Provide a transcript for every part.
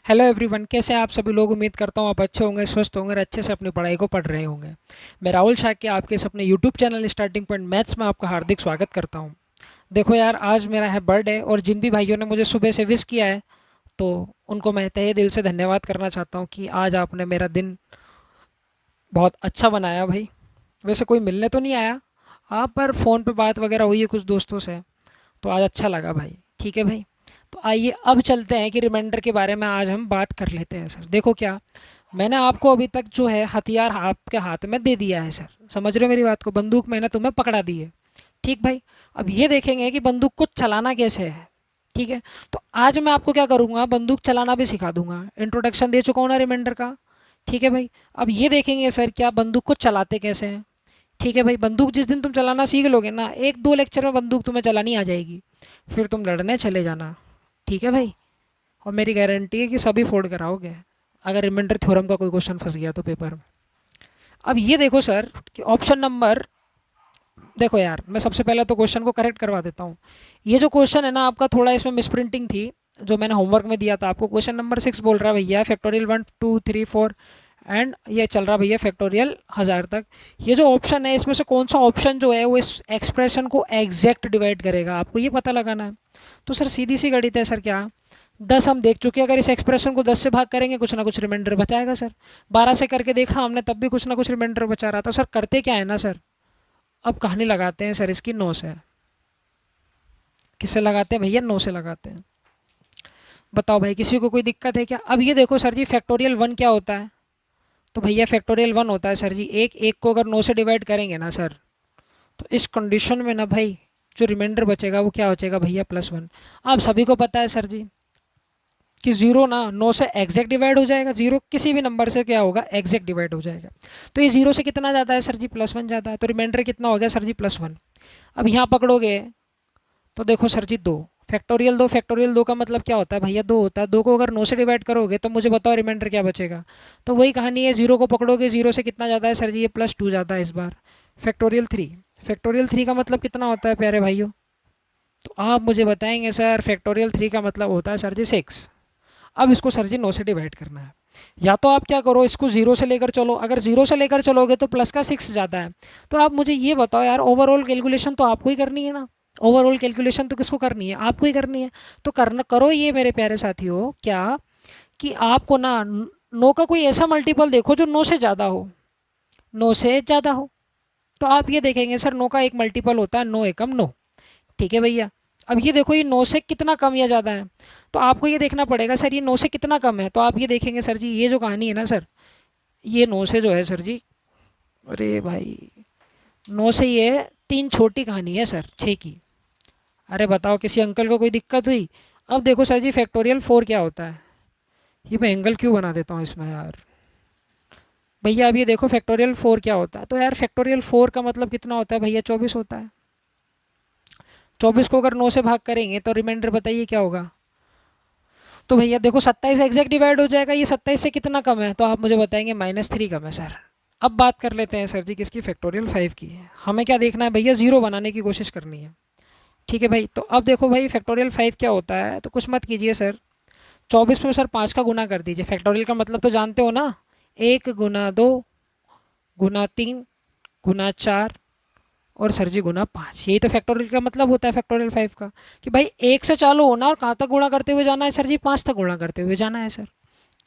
Hello everyone, कैसे हैं आप सभी लोग। उम्मीद करता हूँ आप अच्छे होंगे, स्वस्थ होंगे और अच्छे से अपनी पढ़ाई को पढ़ रहे होंगे। मैं राहुल शाक्य आपके इस अपने YouTube channel starting point maths में आपका हार्दिक स्वागत करता हूँ। देखो यार, आज मेरा है बर्थडे और जिन भी भाइयों ने मुझे सुबह से विश किया है तो उनको मैं तहे दिल से धन्यवाद करना चाहता हूँ कि आज आपने मेरा दिन बहुत अच्छा बनाया भाई। वैसे कोई मिलने तो नहीं आया आप, पर फ़ोन पे बात वगैरह हुई है कुछ दोस्तों से, तो आज अच्छा लगा भाई। ठीक है भाई, तो आइए अब चलते हैं कि रिमाइंडर के बारे में आज हम बात कर लेते हैं सर। देखो क्या, मैंने आपको अभी तक जो है हथियार आपके हाथ में दे दिया है सर, समझ रहे हो मेरी बात को। बंदूक मैंने तुम्हें पकड़ा दी है, ठीक भाई। अब ये देखेंगे कि बंदूक को चलाना कैसे है। ठीक है, तो आज मैं आपको क्या करूँगा, बंदूक चलाना भी सिखा दूंगा। इंट्रोडक्शन दे चुका हूँ ना रिमाइंडर का। ठीक है भाई, अब ये देखेंगे सर क्या बंदूक को चलाते कैसे हैं। ठीक है भाई, बंदूक जिस दिन तुम चलाना सीख लोगे ना, एक दो लेक्चर में बंदूक तुम्हें चलानी आ जाएगी, फिर तुम लड़ने चले जाना। ठीक है भाई, और मेरी गारंटी है कि सभी फोड़ कर आओगे अगर रिमाइंडर थ्योरम का कोई क्वेश्चन फंस गया तो पेपर में। अब ये देखो सर कि ऑप्शन नंबर, देखो यार मैं सबसे पहले तो क्वेश्चन को करेक्ट करवा देता हूँ। ये जो क्वेश्चन है ना आपका, थोड़ा इसमें मिसप्रिंटिंग थी जो मैंने होमवर्क में दिया था आपको। क्वेश्चन नंबर 6 बोल रहा है भैया फैक्टोरियल 1 2 3 4 एंड ये चल रहा भैया फैक्टोरियल 1000 तक। ये जो ऑप्शन है इसमें से कौन सा ऑप्शन जो है वो इस एक्सप्रेशन को एग्जैक्ट डिवाइड करेगा, आपको ये पता लगाना है। तो सर सीधी सी गणित है सर, क्या 10 हम देख चुके हैं, अगर इस एक्सप्रेशन को 10 से भाग करेंगे कुछ ना कुछ रिमाइंडर बचाएगा सर। 12 से करके देखा हमने तब भी कुछ ना कुछ रिमाइंडर बचा रहा था सर। करते क्या है ना सर, अब कहानी लगाते हैं सर इसकी 9 से। किससे लगाते हैं भैया, 9 से लगाते हैं। बताओ भाई किसी को कोई दिक्कत है क्या। अब ये देखो सर जी, फैक्टोरियल 1 क्या होता है। तो भैया फैक्टोरियल 1 होता है सर जी, एक एक को अगर 9 से डिवाइड करेंगे ना सर, तो इस कंडीशन में ना भाई जो रिमाइंडर बचेगा वो क्या बचेगा भैया, +1। आप सभी को पता है सर जी कि जीरो ना 9 से एग्जैक्ट डिवाइड हो जाएगा। जीरो किसी भी नंबर से क्या होगा, एग्जैक्ट डिवाइड हो जाएगा। तो ये जीरो से कितना ज़्यादा है सर जी, +1 ज़्यादा है। तो रिमाइंडर कितना हो गया सर जी, +1। अब यहाँ पकड़ोगे तो देखो सर जी 2 फैक्टोरियल 2, फैक्टोरियल 2 का मतलब क्या होता है भैया, 2 होता है। 2 को अगर 9 से डिवाइड करोगे तो मुझे बताओ रिमाइंडर क्या बचेगा। तो वही कहानी है, जीरो को पकड़ोगे, जीरो से कितना ज़्यादा है सर जी, ये +2 ज़्यादा है इस बार। फैक्टोरियल 3, फैक्टोरियल 3 का मतलब कितना होता है प्यारे भाइयों। तो आप मुझे बताएंगे सर फैक्टोरियल 3 का मतलब होता है सर जी 6। अब इसको सर जी 9 से डिवाइड करना है। या तो आप क्या करो, इसको जीरो से लेकर चलो, अगर जीरो से लेकर चलोगे तो प्लस का 6 ज़्यादा है। तो आप मुझे ये बताओ यार, ओवरऑल कैलकुलेशन तो आपको ही करनी है ना। ओवरऑल कैलकुलेशन तो किसको करनी है, आपको ही करनी है। तो करना करो ये मेरे प्यारे साथियों, क्या कि आपको ना 9 का कोई ऐसा मल्टीपल देखो जो 9 से ज़्यादा हो, 9 से ज़्यादा हो। तो आप ये देखेंगे सर 9 का एक मल्टीपल होता है 9 एकम 9। ठीक है भैया, अब ये देखो ये 9 से कितना कम या ज़्यादा है। तो आपको ये देखना पड़ेगा सर ये 9 से कितना कम है। तो आप ये देखेंगे सर जी, ये जो कहानी है ना सर, ये 9 से जो है सर जी, अरे भाई 9 से ये 3 छोटी कहानी है सर 6 की। अरे बताओ किसी अंकल को कोई दिक्कत हुई। अब देखो सर जी फैक्टोरियल 4 क्या होता है। ये मैं एंगल क्यों बना देता हूँ इसमें यार भैया। अब ये देखो फैक्टोरियल 4 क्या होता है। तो यार फैक्टोरियल 4 का मतलब कितना होता है भैया, 24 होता है। 24 को अगर 9 से भाग करेंगे तो रिमाइंडर बताइए क्या होगा। तो भैया देखो 27 एग्जैक्ट डिवाइड हो जाएगा, ये 27 से कितना कम है, तो आप मुझे बताएंगे -3 कम है सर। अब बात कर लेते हैं सर जी किसकी, फैक्टोरियल 5 की। हमें क्या देखना है भैया, जीरो बनाने की कोशिश करनी है। ठीक है भाई, तो अब देखो भाई फैक्टोरियल 5 क्या होता है। तो कुछ मत कीजिए सर, 24 में सर 5 का गुना कर दीजिए। फैक्टोरियल का मतलब तो जानते हो ना, 1 × 2 × 3 × 4 और सर जी ×5। यही तो फैक्टोरियल का मतलब होता है फैक्टोरियल 5 का, कि भाई 1 से चालू होना और कहाँ तक गुणा करते हुए जाना है सर जी, 5 तक गुणा करते हुए जाना है सर।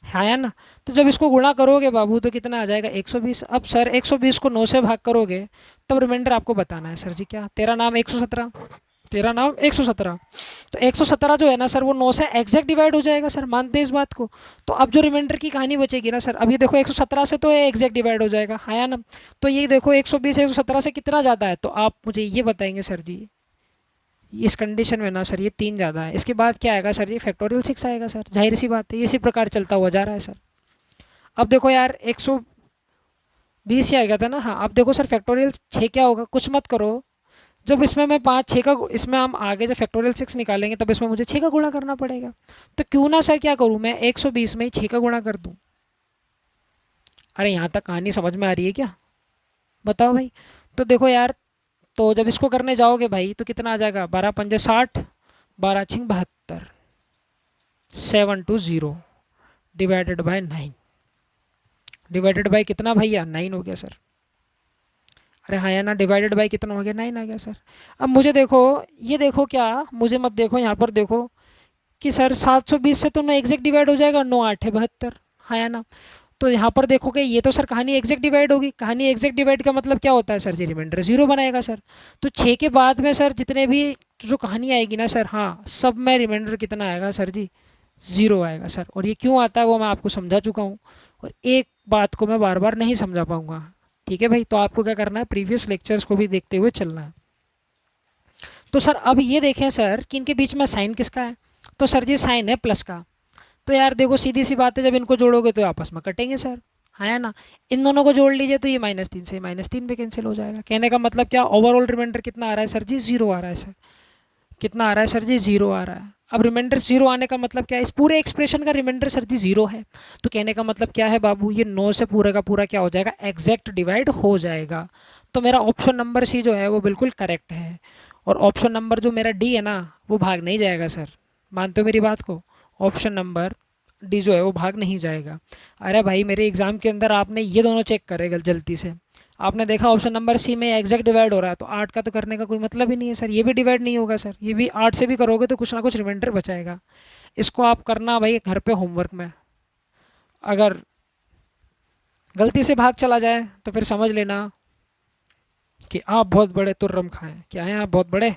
हाँ या ना। तो जब इसको गुणा करोगे बाबू तो कितना आ जाएगा, 120। अब सर 120 को 9 से भाग करोगे तब रिमाइंडर आपको बताना है सर जी, क्या तेरा नाम 117, तेरा नाम 117। तो 117 जो है ना सर वो 9 से एग्जैक्ट डिवाइड हो जाएगा सर, मानते हैं इस बात को। तो अब जो रिमाइंडर की कहानी बचेगी ना सर, अब ये देखो 117 से तो एग्जैक्ट डिवाइड हो जाएगा, हाँ या ना। तो ये देखो 120 117 से कितना ज़्यादा है, तो आप मुझे ये बताएंगे सर जी इस कंडीशन में ना सर ये 3 ज़्यादा है। इसके बाद क्या आएगा सर जी, फैक्टोरियल 6 आएगा सर, जाहिर सी बात है। इसी प्रकार चलता हुआ जा रहा है सर। अब देखो यार 120 ही आ गया था ना, हाँ। अब देखो सर फैक्टोरियल 6 क्या होगा, कुछ मत करो। जब इसमें मैं 5 6 का, इसमें हम आगे जब फैक्टोरियल 6 निकालेंगे तब इसमें मुझे 6 का गुणा करना पड़ेगा। तो क्यों ना सर क्या करूँ मैं, 120 में ही 6 का गुणा कर दूँ। अरे यहाँ तक कहानी समझ में आ रही है क्या, बताओ भाई। तो देखो यार, तो जब इसको करने जाओगे भाई तो कितना आ जाएगा, 12×5 = 60, 12×6 = 72, 720। Divided by 9। डिवाइडेड बाय कितना भैया? 9 हो गया सर। अरे हाँ या ना, डिवाइडेड बाय कितना हो गया? 9 आ गया सर। अब मुझे देखो, ये देखो, क्या मुझे मत देखो, यहाँ पर देखो कि सर 720 से तो 9 एग्जैक्ट डिवाइड हो जाएगा, 9 8 है 72, हाँ या ना। तो यहाँ पर देखोगे ये तो सर कहानी एग्जैक्ट डिवाइड होगी। कहानी एग्जैक्ट डिवाइड का मतलब क्या होता है सर जी? रिमाइंडर 0 बनाएगा सर। तो 6 के बाद में सर जितने भी जो कहानी आएगी ना सर, हाँ, सब में रिमाइंडर कितना आएगा सर जी? 0 आएगा सर। और ये क्यों आता है वो मैं आपको समझा चुका हूँ, और एक बात को मैं बार बार नहीं समझा पाऊँगा। ठीक है भाई, तो आपको क्या करना है, प्रीवियस लेक्चर्स को भी देखते हुए चलना है। तो सर अब ये देखें सर कि इनके बीच में साइन किसका है? तो सर जी साइन है प्लस का। तो यार देखो सीधी सी बात है, जब इनको जोड़ोगे तो आपस में कटेंगे सर, है ना। इन दोनों को जोड़ लीजिए तो ये -3 से -3 पे कैंसिल हो जाएगा। कहने का मतलब क्या, ओवरऑल रिमाइंडर कितना आ रहा है सर जी? 0 आ रहा है सर। कितना आ रहा है सर जी? 0 आ रहा है। अब रिमाइंडर 0 आने का मतलब क्या है? इस पूरे एक्सप्रेशन का रिमाइंडर सर जी 0 है। तो कहने का मतलब क्या है बाबू, ये 9 से पूरा का पूरा क्या हो जाएगा? एग्जैक्ट डिवाइड हो जाएगा। तो मेरा ऑप्शन नंबर सी जो है वो बिल्कुल करेक्ट है। और ऑप्शन नंबर जो मेरा डी है ना, वो भाग नहीं जाएगा सर। मानते हो मेरी बात को? ऑप्शन नंबर डी जो है वो भाग नहीं जाएगा। अरे भाई मेरे एग्ज़ाम के अंदर आपने ये दोनों चेक करे जल्दी से। आपने देखा ऑप्शन नंबर सी में एग्जैक्ट डिवाइड हो रहा है, तो 8 का तो करने का कोई मतलब ही नहीं है सर। ये भी डिवाइड नहीं होगा सर, ये भी 8 से भी करोगे तो कुछ ना कुछ रिमाइंडर बचाएगा। इसको आप करना भाई घर पे होमवर्क में। अगर गलती से भाग चला जाए तो फिर समझ लेना कि आप बहुत बड़े तुर्रम खाएं। क्या है? आप बहुत बड़े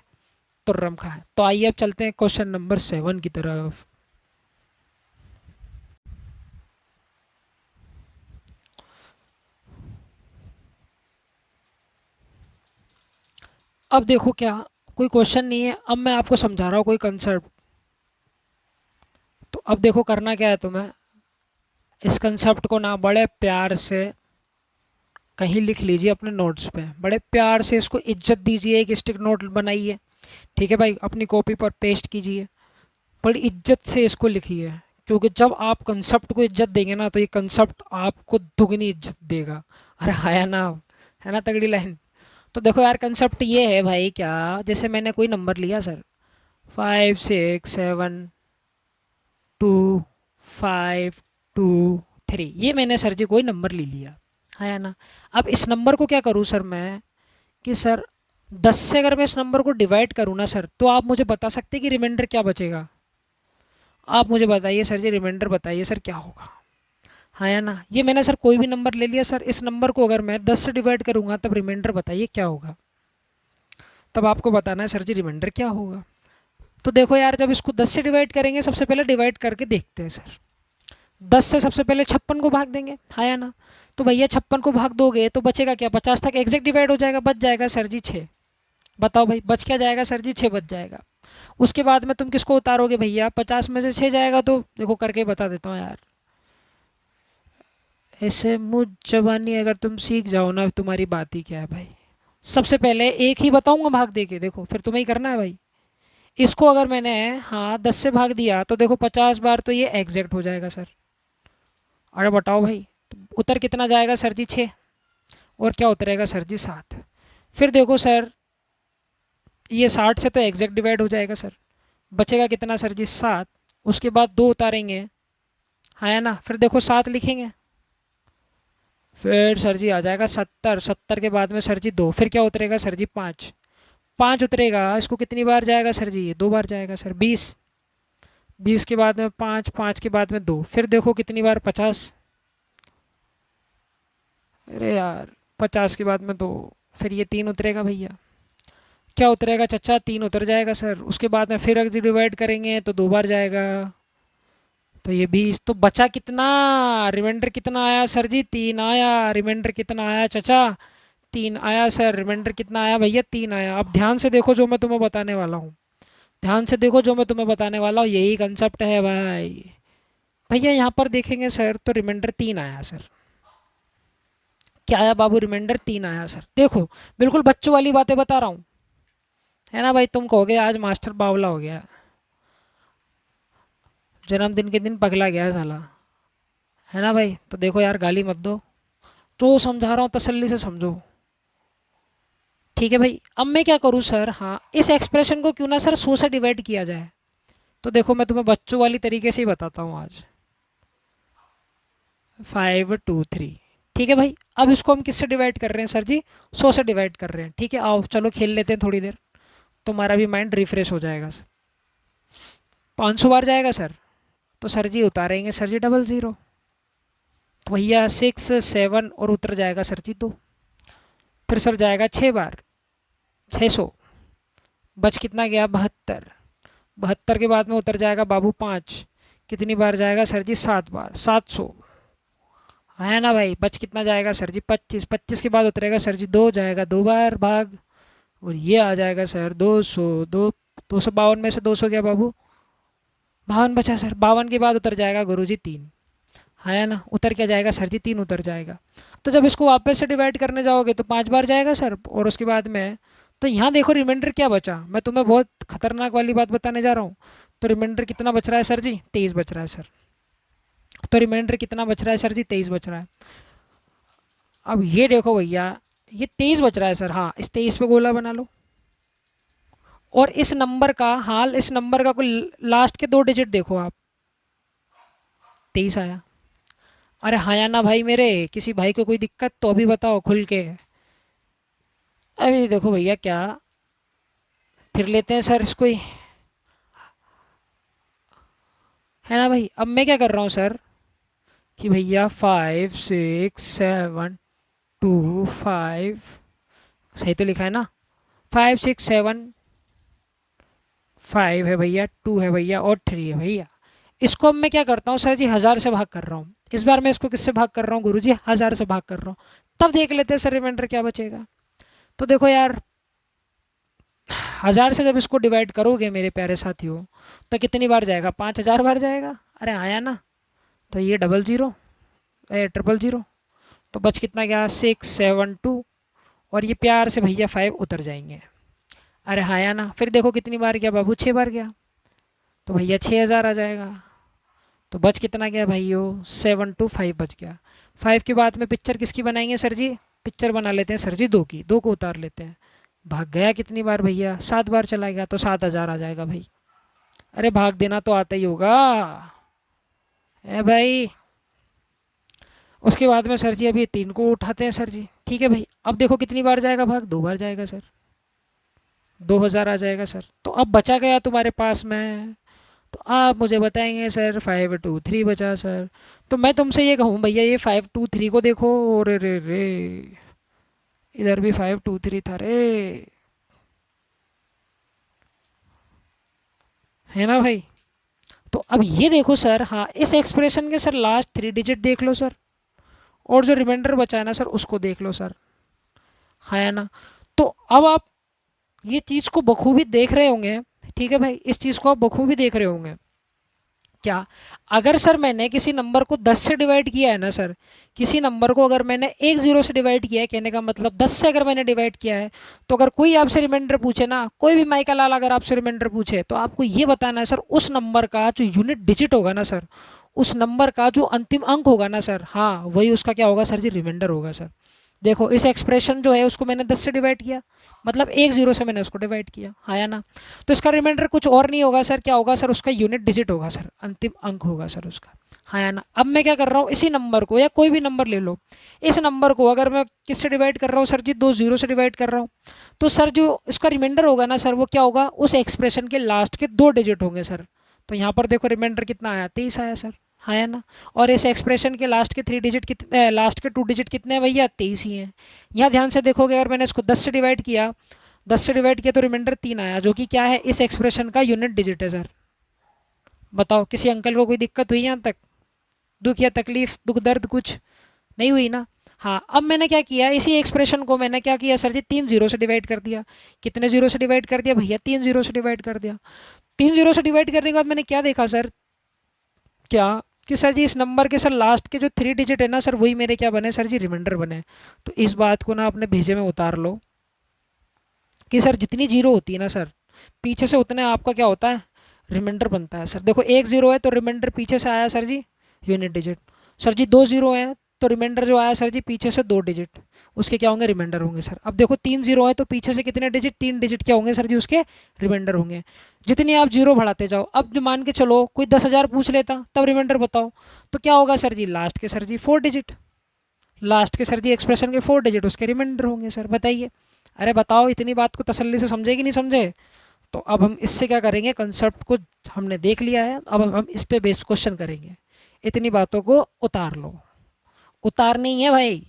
तुर्रम खाएं। तो आइए अब चलते हैं क्वेश्चन नंबर 7 की तरफ। अब देखो, क्या कोई क्वेश्चन नहीं है, अब मैं आपको समझा रहा हूँ कोई कंसेप्ट। तो अब देखो करना क्या है तुम्हें, इस कंसेप्ट को ना बड़े प्यार से कहीं लिख लीजिए अपने नोट्स पे। बड़े प्यार से इसको इज्जत दीजिए, एक स्टिक नोट बनाइए। ठीक है भाई, अपनी कॉपी पर पेस्ट कीजिए, बड़ी इज्जत से इसको लिखिए। क्योंकि जब आप कंसेप्ट को इज्जत देंगे ना, तो ये कंसेप्ट आपको दुगनी इज्जत देगा। अरे आया ना, है ना तगड़ी लाइन। तो देखो यार, कंसेप्ट ये है भाई, क्या जैसे मैंने कोई नंबर लिया सर, 5 6 7 2 5 2 3, ये मैंने सर जी कोई नंबर ले लिया, है ना। अब इस नंबर को क्या करूँ सर मैं, कि सर 10 से अगर मैं इस नंबर को डिवाइड करूँ ना सर, तो आप मुझे बता सकते हैं कि रिमाइंडर क्या बचेगा? आप मुझे बताइए सर जी, रिमाइंडर बताइए सर क्या होगा, है ना। ये मैंने सर कोई भी नंबर ले लिया सर, इस नंबर को अगर मैं 10 से डिवाइड करूँगा तब रिमाइंडर बताइए क्या होगा। तब आपको बताना है सर जी रिमाइंडर क्या होगा। तो देखो यार, जब इसको 10 से डिवाइड करेंगे, सबसे पहले डिवाइड करके देखते हैं सर। 10 से सबसे पहले 56 को भाग देंगे, हाँ या ना। तो भैया 56 को भाग दोगे तो बचेगा क्या? 50 तक एग्जैक्ट डिवाइड हो जाएगा, बच जाएगा सर जी 6। बताओ भाई, बच क्या जाएगा सर जी? 6 बच जाएगा। उसके बाद में तुम किसको उतारोगे भैया? 50 में से 6 जाएगा, तो देखो करके बता देता हूँ यार। ऐसे मुँह जबानी अगर तुम सीख जाओ ना, तुम्हारी बात ही क्या है भाई। सबसे पहले एक ही बताऊंगा भाग दे के, देखो फिर तुम्हें ही करना है भाई। इसको अगर मैंने, हाँ, 10 से भाग दिया तो देखो 50 बार तो ये एग्जैक्ट हो जाएगा सर। अरे बताओ भाई, तो उतर कितना जाएगा सर जी? 6। और क्या उतरेगा सर जी? 7। फिर देखो सर, ये 60 से तो एग्जैक्ट डिवाइड हो जाएगा सर। बचेगा कितना सर जी? 7। उसके बाद 2 उतारेंगे, है ना। फिर देखो 7 लिखेंगे, फिर सर जी आ जाएगा 70। 70 के बाद में सर जी 2, फिर क्या उतरेगा सर जी? 5। 5 उतरेगा, इसको कितनी बार जाएगा सर जी? ये 2 बार जाएगा सर। 20। 20 के बाद में 5, 5 के बाद में 2, फिर देखो कितनी बार? 50। अरे यार, 50 के बाद में 2, फिर ये 3 उतरेगा भैया। क्या उतरेगा चचा? 3 उतर जाएगा सर। उसके बाद में फिर अगर डिवाइड करेंगे तो 2 बार जाएगा, तो ये 20। तो बचा कितना? रिमाइंडर कितना आया सर जी? 3 आया। रिमाइंडर कितना आया चचा? 3 आया सर। रिमाइंडर कितना आया भैया? 3 आया। अब ध्यान से देखो जो मैं तुम्हें बताने वाला हूँ, ध्यान से देखो जो मैं तुम्हें बताने वाला हूँ, यही कंसेप्ट है भाई। भैया यहाँ पर देखेंगे सर तो रिमाइंडर 3 आया सर। क्या आया बाबू? रिमाइंडर 3 आया सर। देखो बिल्कुल बच्चों वाली बातें बता रहा हूँ, है ना भाई। तुम कहोगे आज मास्टर बावला हो गया, जन्मदिन के दिन पगला गया साला, है ना भाई। तो देखो यार, गाली मत दो, तो समझा रहा हूँ तसल्ली से समझो। ठीक है भाई, अब मैं क्या करूँ सर, हाँ, इस एक्सप्रेशन को क्यों ना सर 100 से डिवाइड किया जाए। तो देखो मैं तुम्हें बच्चों वाली तरीके से ही बताता हूँ आज। 523। ठीक है भाई, अब इसको हम किससे डिवाइड कर रहे हैं सर जी? 100 से डिवाइड कर रहे हैं। ठीक है, आओ चलो खेल लेते हैं थोड़ी देर, तुम्हारा भी माइंड रिफ्रेश हो जाएगा। 500 बार जाएगा सर, तो सर जी उतारेंगे सर जी डबल ज़ीरो, तो भैया 6 7 और उतर जाएगा सर जी 2। फिर सर जाएगा 6 बार, 600, बच कितना गया? 72। 72 के बाद में उतर जाएगा बाबू 5, कितनी बार जाएगा सर जी? 7 बार, 700। है ना भाई? बच कितना जाएगा सर जी? 25। 25 के बाद उतरेगा सर जी 2, जाएगा 2 बार भाग, और ये आ जाएगा सर 200। 252 में से 200 गया बाबू? 52 बचा सर। 52 के बाद उतर जाएगा गुरुजी 3। है ना? उतर क्या जाएगा सर जी? 3 उतर जाएगा। तो जब इसको वापस से डिवाइड करने जाओगे तो 5 बार जाएगा सर, और उसके बाद में तो यहाँ देखो रिमाइंडर क्या बचा। मैं तुम्हें बहुत खतरनाक वाली बात बताने जा रहा हूँ। तो रिमाइंडर कितना बच रहा है सर जी? 23 बच रहा है सर। तो रिमाइंडर कितना बच रहा है सर जी? 23 बच रहा है। अब ये देखो भैया, ये 23 बच रहा है सर। हाँ, इस 23 पे गोला बना लो, और इस नंबर का हाल, इस नंबर का कोई लास्ट के 2 डिजिट देखो आप। 23 आया। अरे हाँ या ना भाई मेरे? किसी भाई को कोई दिक्कत तो अभी बताओ खुल के। अभी देखो भैया, क्या फिर लेते हैं सर इसको ही, है ना भाई? अब मैं क्या कर रहा हूँ सर कि भैया 5 6 7 2 5, सही तो लिखा है ना? 5 6 7 5 है भैया, 2 है भैया, और 3 है भैया। इसको अब मैं क्या करता हूँ सर जी? 1000 से भाग कर रहा हूँ। इस बार मैं इसको किससे भाग कर रहा हूँ गुरुजी? 1000 से भाग कर रहा हूँ। तब देख लेते हैं सर रिमाइंडर क्या बचेगा। तो देखो यार, 1000 से जब इसको डिवाइड करोगे मेरे प्यारे साथियों, तो कितनी बार जाएगा? 5000 बार जाएगा। अरे आया ना? तो ये डबल ज़ीरो, ट्रिपल ज़ीरो, तो बच कितना गया? 6 7 2, और ये प्यार से भैया 5 उतर जाएंगे। अरे हाँ या ना? फिर देखो कितनी बार गया बाबू? 6 बार गया, तो भैया 6000 आ जाएगा। तो बच कितना गया भाइयों? 7 2 5 बच गया। 5 के बाद में पिक्चर किसकी बनाएंगे सर जी? पिक्चर बना लेते हैं सर जी 2 की, 2 को उतार लेते हैं। भाग गया कितनी बार भैया? 7 बार चला गया, तो 7000 आ जाएगा भाई। अरे भाग देना तो आता ही होगा ए भाई। उसके बाद में सर जी अभी 3 को उठाते हैं सर जी। ठीक है भाई, अब देखो कितनी बार जाएगा भाग? 2 बार जाएगा सर, 2000 आ जाएगा सर। तो अब बचा गया तुम्हारे पास में, तो आप मुझे बताएंगे सर 5 2 3 बचा सर। तो मैं तुमसे ये कहूँ भैया, ये 5 2 3 को देखो, और रे रे, इधर भी 5 2 3 था रे, है ना भाई? तो अब ये देखो सर, हाँ इस एक्सप्रेशन के सर लास्ट 3 डिजिट देख लो सर, और जो रिमाइंडर बचा है ना सर उसको देख लो सर, है ना? तो अब आप ये चीज़ को बखूबी देख रहे होंगे। ठीक है भाई, इस चीज़ को आप बखूबी देख रहे होंगे। क्या? अगर सर मैंने किसी नंबर को 10 से डिवाइड किया है ना सर, किसी नंबर को अगर मैंने 1 0 से डिवाइड किया है, कहने का मतलब 10 से अगर मैंने डिवाइड किया है, तो अगर कोई आपसे रिमाइंडर पूछे ना, कोई भी माइका लाल अगर आपसे रिमाइंडर पूछे, तो आपको ये बताना है सर उस नंबर का जो यूनिट डिजिट होगा ना सर, उस नंबर का जो अंतिम अंक होगा ना सर, हाँ वही उसका क्या होगा सर जी? रिमाइंडर होगा सर। देखो इस एक्सप्रेशन जो है उसको मैंने 10 से डिवाइड किया, मतलब 1 0 से मैंने उसको डिवाइड किया, हाँ या ना? तो इसका रिमाइंडर कुछ और नहीं होगा सर, क्या होगा सर? उसका यूनिट डिजिट होगा सर, अंतिम अंक होगा सर उसका, हाँ या ना? अब मैं क्या कर रहा हूँ, इसी नंबर को या कोई भी नंबर ले लो, इस नंबर को अगर मैं किससे डिवाइड कर रहा हूँ सर जी? 2 0 से डिवाइड कर रहा हूँ, तो सर जो इसका रिमाइंडर होगा ना सर, वो क्या होगा? उस एक्सप्रेशन के लास्ट के 2 डिजिट होंगे सर। तो यहाँ पर देखो रिमाइंडर कितना आया? 23 आया सर, हाँ है ना? और इस एक्सप्रेशन के लास्ट के 3 डिजिट कितने, लास्ट के 2 डिजिट कितने हैं भैया? 23 ही हैं। यहाँ ध्यान से देखोगे, अगर मैंने इसको 10 से डिवाइड किया, 10 से डिवाइड किया तो रिमाइंडर 3 आया, जो कि क्या है? इस एक्सप्रेशन का यूनिट डिजिट है सर। बताओ किसी अंकल को कोई दिक्कत हुई यहाँ तक? दुख या तकलीफ, दुख दर्द कुछ नहीं हुई ना? हाँ, अब मैंने क्या किया, इसी एक्सप्रेशन को मैंने क्या किया सर जी? 3 0 से डिवाइड कर दिया। कितने जीरो से डिवाइड कर दिया भैया? 3 0 से डिवाइड कर दिया। 3 0 से डिवाइड करने के बाद मैंने क्या देखा सर? क्या कि सर जी इस नंबर के सर लास्ट के जो 3 डिजिट है ना सर, वही मेरे क्या बने सर जी? रिमाइंडर बने। तो इस बात को ना अपने भेजे में उतार लो कि सर जितनी जीरो होती है ना सर, पीछे से उतने आपका क्या होता है? रिमाइंडर बनता है सर। देखो 1 0 है तो रिमाइंडर पीछे से आया सर जी, यूनिट डिजिट। सर जी 2 0 है तो रिमाइंडर जो आया सर जी पीछे से 2 डिजिट उसके क्या होंगे, रिमाइंडर होंगे सर। अब देखो 3 जीरो है तो पीछे से कितने डिजिट, 3 डिजिट क्या होंगे सर जी, उसके रिमाइंडर होंगे। जितनी आप जीरो बढ़ाते जाओ, अब जो मान के चलो कोई 10,000 पूछ लेता तब रिमाइंडर बताओ, तो क्या होगा सर जी, लास्ट के सर जी 4 डिजिट, लास्ट के सर जी एक्सप्रेशन के 4 डिजिट उसके रिमाइंडर होंगे सर। बताइए, अरे बताओ, इतनी बात को तसल्ली से समझे कि नहीं समझे। तो अब हम इससे क्या करेंगे, कंसेप्ट को हमने देख लिया है, अब हम इस पे बेस्ड क्वेश्चन करेंगे। इतनी बातों को उतार लो, उतार नहीं है भाई,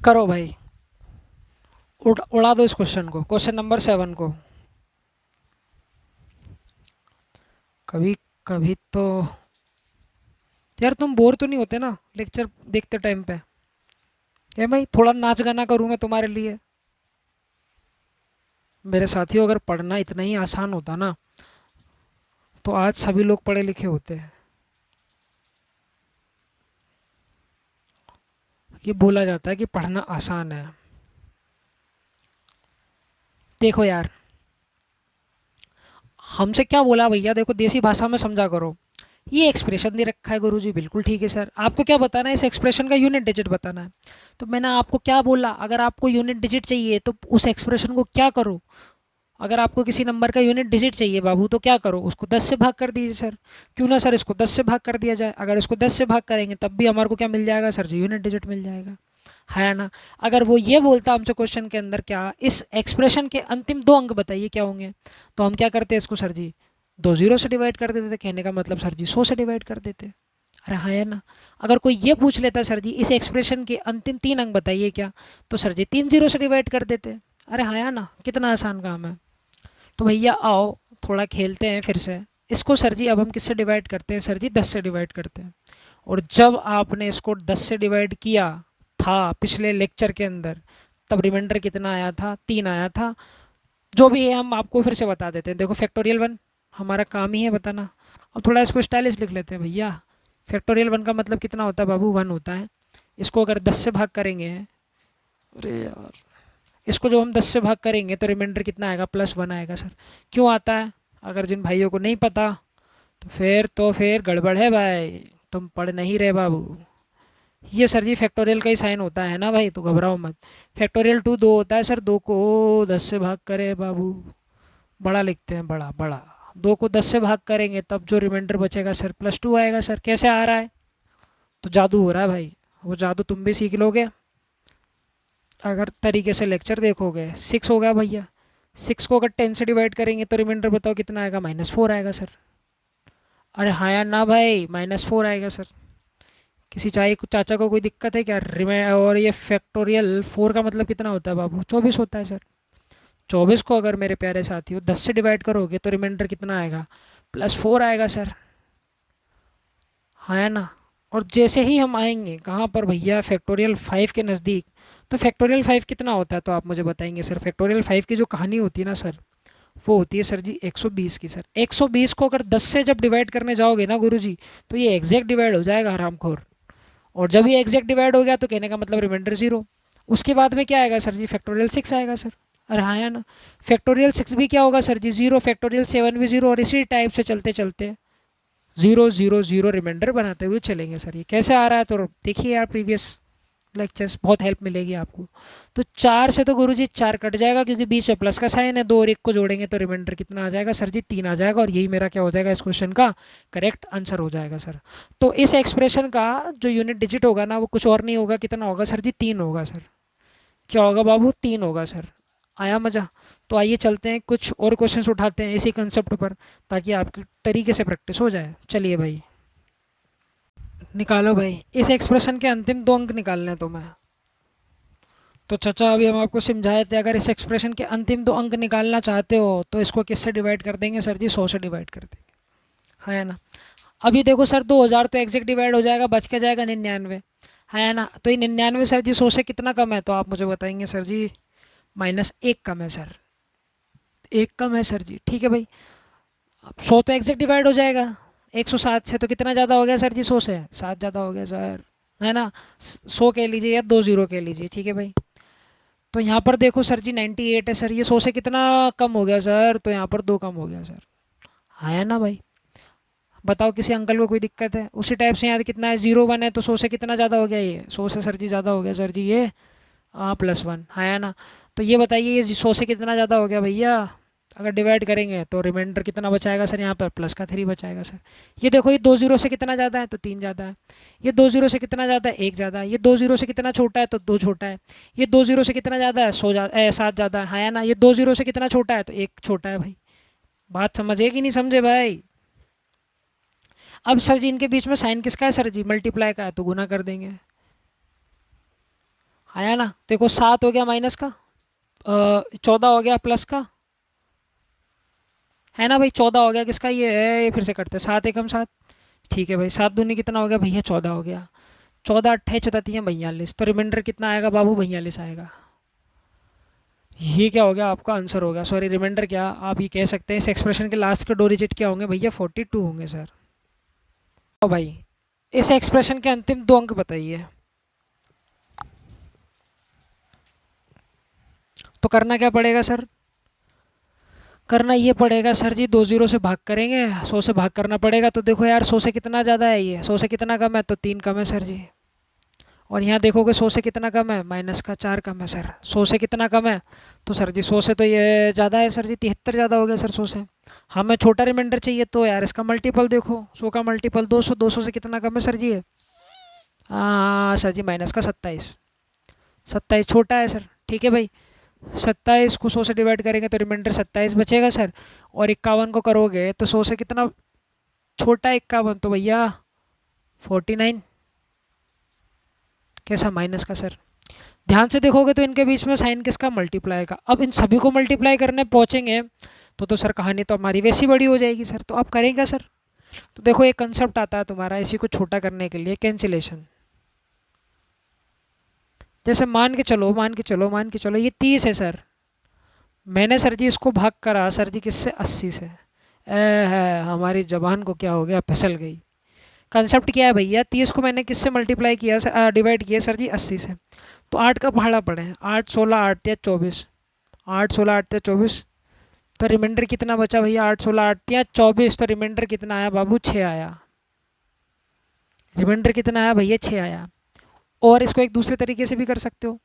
करो भाई, उड़ा दो इस क्वेश्चन को, क्वेश्चन नंबर 7 को। कभी कभी तो यार तुम बोर तो नहीं होते ना लेक्चर देखते टाइम पे, ये भाई थोड़ा नाच गाना करूँ मैं तुम्हारे लिए। मेरे साथियों, अगर पढ़ना इतना ही आसान होता ना तो आज सभी लोग पढ़े लिखे होते हैं। ये बोला जाता है कि पढ़ना आसान है। देखो यार, हमसे क्या बोला भैया, देखो देसी भाषा में समझा करो। ये एक्सप्रेशन दे रखा है गुरुजी, बिल्कुल ठीक है सर, आपको क्या बताना है, इस एक्सप्रेशन का यूनिट डिजिट बताना है। तो मैंने आपको क्या बोला, अगर आपको यूनिट डिजिट चाहिए तो उस एक्सप्रेशन को क्या करो, अगर आपको किसी नंबर का यूनिट डिजिट चाहिए बाबू तो क्या करो, उसको 10 से भाग कर दीजिए सर। क्यों ना सर इसको 10 से भाग कर दिया जाए, अगर इसको 10 से भाग करेंगे तब भी हमारे को क्या मिल जाएगा सर जी, यूनिट डिजिट मिल जाएगा, है ना। अगर वो ये बोलता हमसे क्वेश्चन के अंदर, क्या इस एक्सप्रेशन के अंतिम 2 अंक बताइए क्या होंगे, तो हम क्या करते हैं इसको सर जी 2 जीरो से डिवाइड कर देते थे, कहने का मतलब सर जी 100 से डिवाइड कर देते। अरे हाँ है ना। अगर कोई ये पूछ लेता सर जी इस एक्सप्रेशन के अंतिम 3 अंक बताइए क्या, तो सर जी 3 जीरो से डिवाइड कर देते। अरे हाँ है ना, कितना आसान काम है। तो भैया आओ थोड़ा खेलते हैं फिर से। इसको सर जी अब हम किससे डिवाइड करते हैं सर जी, 10 से डिवाइड करते हैं। और जब आपने इसको 10 से डिवाइड किया था पिछले लेक्चर के अंदर, तब रिमाइंडर कितना आया था, 3 आया था। जो भी है हम आपको फिर से बता देते हैं। देखो फैक्टोरियल 1 हमारा काम ही है बताना। अब थोड़ा इसको स्टाइलिश लिख लेते हैं भैया। फैक्टोरियल 1 का मतलब कितना होता है बाबू, 1 होता है। इसको अगर 10 से भाग करेंगे, अरे यार, इसको जो हम 10 से भाग करेंगे तो रिमाइंडर कितना आएगा, +1 आएगा सर। क्यों आता है, अगर जिन भाइयों को नहीं पता तो फिर गड़बड़ है भाई, तुम पढ़ नहीं रहे बाबू। ये सर जी फैक्टोरियल का ही साइन होता है ना भाई, तो घबराओ मत। फैक्टोरियल 2 2 होता है सर, 2 को 10 से भाग करे बाबू, बड़ा लिखते हैं, बड़ा बड़ा। 2 को 10 से भाग करेंगे तब जो रिमाइंडर बचेगा सर +2 आएगा सर। कैसे आ रहा है, तो जादू हो रहा है भाई, वो जादू तुम भी सीख लोगे अगर तरीके से लेक्चर देखोगे। 6 हो गया भैया, 6 को अगर 10 से डिवाइड करेंगे तो रिमाइंडर बताओ कितना आएगा, -4 आएगा सर। अरे हाँ यार ना भाई, -4 आएगा सर। किसी चाचा को कोई दिक्कत है क्या, और ये फैक्टोरियल 4 का मतलब कितना होता है बाबू, 24 होता है सर। 24 को अगर मेरे प्यारे साथियों 10 से डिवाइड करोगे तो रिमाइंडर कितना आएगा, +4 आएगा सर, हाँ है ना। और जैसे ही हम आएंगे कहाँ पर भैया, फैक्टोरियल 5 के नज़दीक, तो फैक्टोरियल 5 कितना होता है तो आप मुझे बताएंगे सर। फैक्टोरियल 5 की जो कहानी होती है ना सर, वो होती है सर जी 120 की सर। 120 को अगर 10 से जब डिवाइड करने जाओगे ना गुरुजी, तो ये एग्जैक्ट डिवाइड हो जाएगा हरामखोर। और जब ये एग्जैक्ट डिवाइड हो गया तो कहने का मतलब रिमाइंडर 0। उसके बाद में क्या आएगा सर जी, फैक्टोरियल 6 आएगा सर। अरे हाँ या ना, फैक्टोरियल 6 भी क्या होगा सर जी, 0। फैक्टोरियल 7 भी 0, और इसी टाइप से चलते चलते 0 0 0 रिमाइंडर बनाते हुए चलेंगे सर। ये कैसे आ रहा है तो देखिए यार प्रीवियस लेक्चर्स, बहुत हेल्प मिलेगी आपको। तो 4 से तो गुरुजी 4 कट जाएगा क्योंकि बीच में प्लस का साइन है, 2 और 1 को जोड़ेंगे तो रिमाइंडर कितना आ जाएगा सर जी, 3 आ जाएगा। और यही मेरा क्या हो जाएगा, इस क्वेश्चन का करेक्ट आंसर हो जाएगा सर। तो इस एक्सप्रेशन का जो यूनिट डिजिट होगा ना, वो कुछ और नहीं होगा, कितना होगा सर जी, 3 होगा सर। क्या होगा बाबू, 3 होगा सर। आया मज़ा। तो आइए चलते हैं, कुछ और क्वेश्चंस उठाते हैं इसी कंसेप्ट पर, ताकि आपकी तरीके से प्रैक्टिस हो जाए। चलिए भाई, निकालो भाई, इस एक्सप्रेशन के अंतिम 2 अंक निकालने हैं तुम्हें। तो चाचा अभी हम आपको समझाए थे, अगर इस एक्सप्रेशन के अंतिम 2 अंक निकालना चाहते हो तो इसको किससे डिवाइड कर देंगे सर जी, 100 से डिवाइड कर देंगे, है ना। अभी देखो सर 2000 तो एग्जैक्ट डिवाइड हो जाएगा, बच के जाएगा 99, है ना। तो ये 99 सर जी 100 से कितना कम है, तो आप मुझे बताएंगे सर जी -1 कम है सर, 1 कम है सर जी, ठीक है भाई। अब 100 तो एग्जैक्ट डिवाइड हो जाएगा, 107 से तो कितना ज़्यादा हो गया सर जी, 100 से 7 ज़्यादा हो गया सर, है ना। 100 कह लीजिए या 2 जीरो कह लीजिए, ठीक है भाई। तो यहाँ पर देखो सर जी 98 है सर, ये 100 से कितना कम हो गया सर, तो यहाँ पर 2 कम हो गया सर, हाँ है ना भाई। बताओ किसी अंकल को कोई दिक्कत है? उसी टाइप से यहाँ कितना है, 0 1 है तो 100 से कितना ज़्यादा हो गया, ये 100 से सर जी ज़्यादा हो गया सर जी ये +1 है ना। तो ये बताइए ये 100 से कितना ज़्यादा हो गया भैया? अगर डिवाइड करेंगे तो रिमाइंडर कितना बचाएगा सर? यहाँ पर +3 बचाएगा सर। ये देखो ये 2 0 से कितना ज़्यादा है तो 3 ज़्यादा है। ये 2 0 से कितना ज़्यादा है, 1 ज़्यादा है। ये 2 0 से कितना छोटा है तो 2 छोटा है। ये 2 0 से कितना ज़्यादा है, 7 ज़्यादा है ना। ये 2 0 से कितना छोटा है तो 1 छोटा है भाई। बात समझे कि नहीं समझे भाई? अब सर जी इनके बीच में साइन किसका है सर जी? मल्टीप्लाई का है तो गुना कर देंगे, आया ना। देखो 7 हो गया माइनस का, 14 हो गया प्लस का, है ना भाई। 14 हो गया किसका, ये फिर से करते हैं, 7 × 1 = 7। ठीक है भाई, 7 दूनी कितना हो गया भैया? 14 हो गया। 14 8 14 42, तो रिमाइंडर कितना आएगा बाबू? 42 आएगा। ये क्या हो गया आपका आंसर हो गया, सॉरी रिमाइंडर क्या आप ये कह सकते हैं, इस एक्सप्रेशन के लास्ट के 2 डिजिट क्या होंगे भैया? 42 होंगे सर। तो भाई इस एक्सप्रेशन के अंतिम 2 अंक बताइए। तो करना क्या पड़ेगा सर? करना ये पड़ेगा सर जी, 2 0 से भाग करेंगे, 100 से भाग करना पड़ेगा। तो देखो यार 100 से कितना ज़्यादा है, ये 100 से कितना कम है तो 3 कम है सर जी। और यहाँ देखोगे 100 से कितना कम है, -4 कम है सर। 100 से कितना कम है तो सर जी 100 से तो ये ज़्यादा है सर जी, 73 ज़्यादा हो गया सर 100 से। हमें छोटा रिमाइंडर चाहिए तो यार इसका मल्टीपल देखो, 100 का मल्टीपल 200, 200 से कितना कम है सर जी ये? सर जी -27, 27 छोटा है सर। ठीक है भाई, 27 को 100 से डिवाइड करेंगे तो रिमाइंडर 27 बचेगा सर। और 51 को करोगे तो 100 से कितना छोटा है 51, तो भैया 49। कैसा? माइनस का सर। ध्यान से देखोगे तो इनके बीच में साइन किसका? मल्टीप्लाई का। अब इन सभी को मल्टीप्लाई करने पहुँचेंगे तो सर कहानी तो हमारी वैसी बड़ी हो जाएगी सर। तो आप करेंगे सर? तो देखो एक कंसेप्ट आता है तुम्हारा इसी को छोटा करने के लिए, कैंसिलेशन। जैसे मान के चलो ये 30 है सर। मैंने सर जी इसको भाग करा सर जी किससे? 80 से। है हमारी जबान को क्या हो गया, फिसल गई। कंसेप्ट क्या है भैया? 30 को मैंने किससे मल्टीप्लाई किया सर, डिवाइड किया सर जी 80 से। तो 8 का पहाड़ा पड़े, 8 16 8 या 24, 8 16 8 या 24। तो रिमाइंडर कितना बचा भैया? 8 16 8 या 24। तो रिमाइंडर कितना आया बाबू? 6 आया। रिमाइंडर कितना आया भैया? 6 आया। और इसको एक दूसरे तरीके से भी कर सकते हो,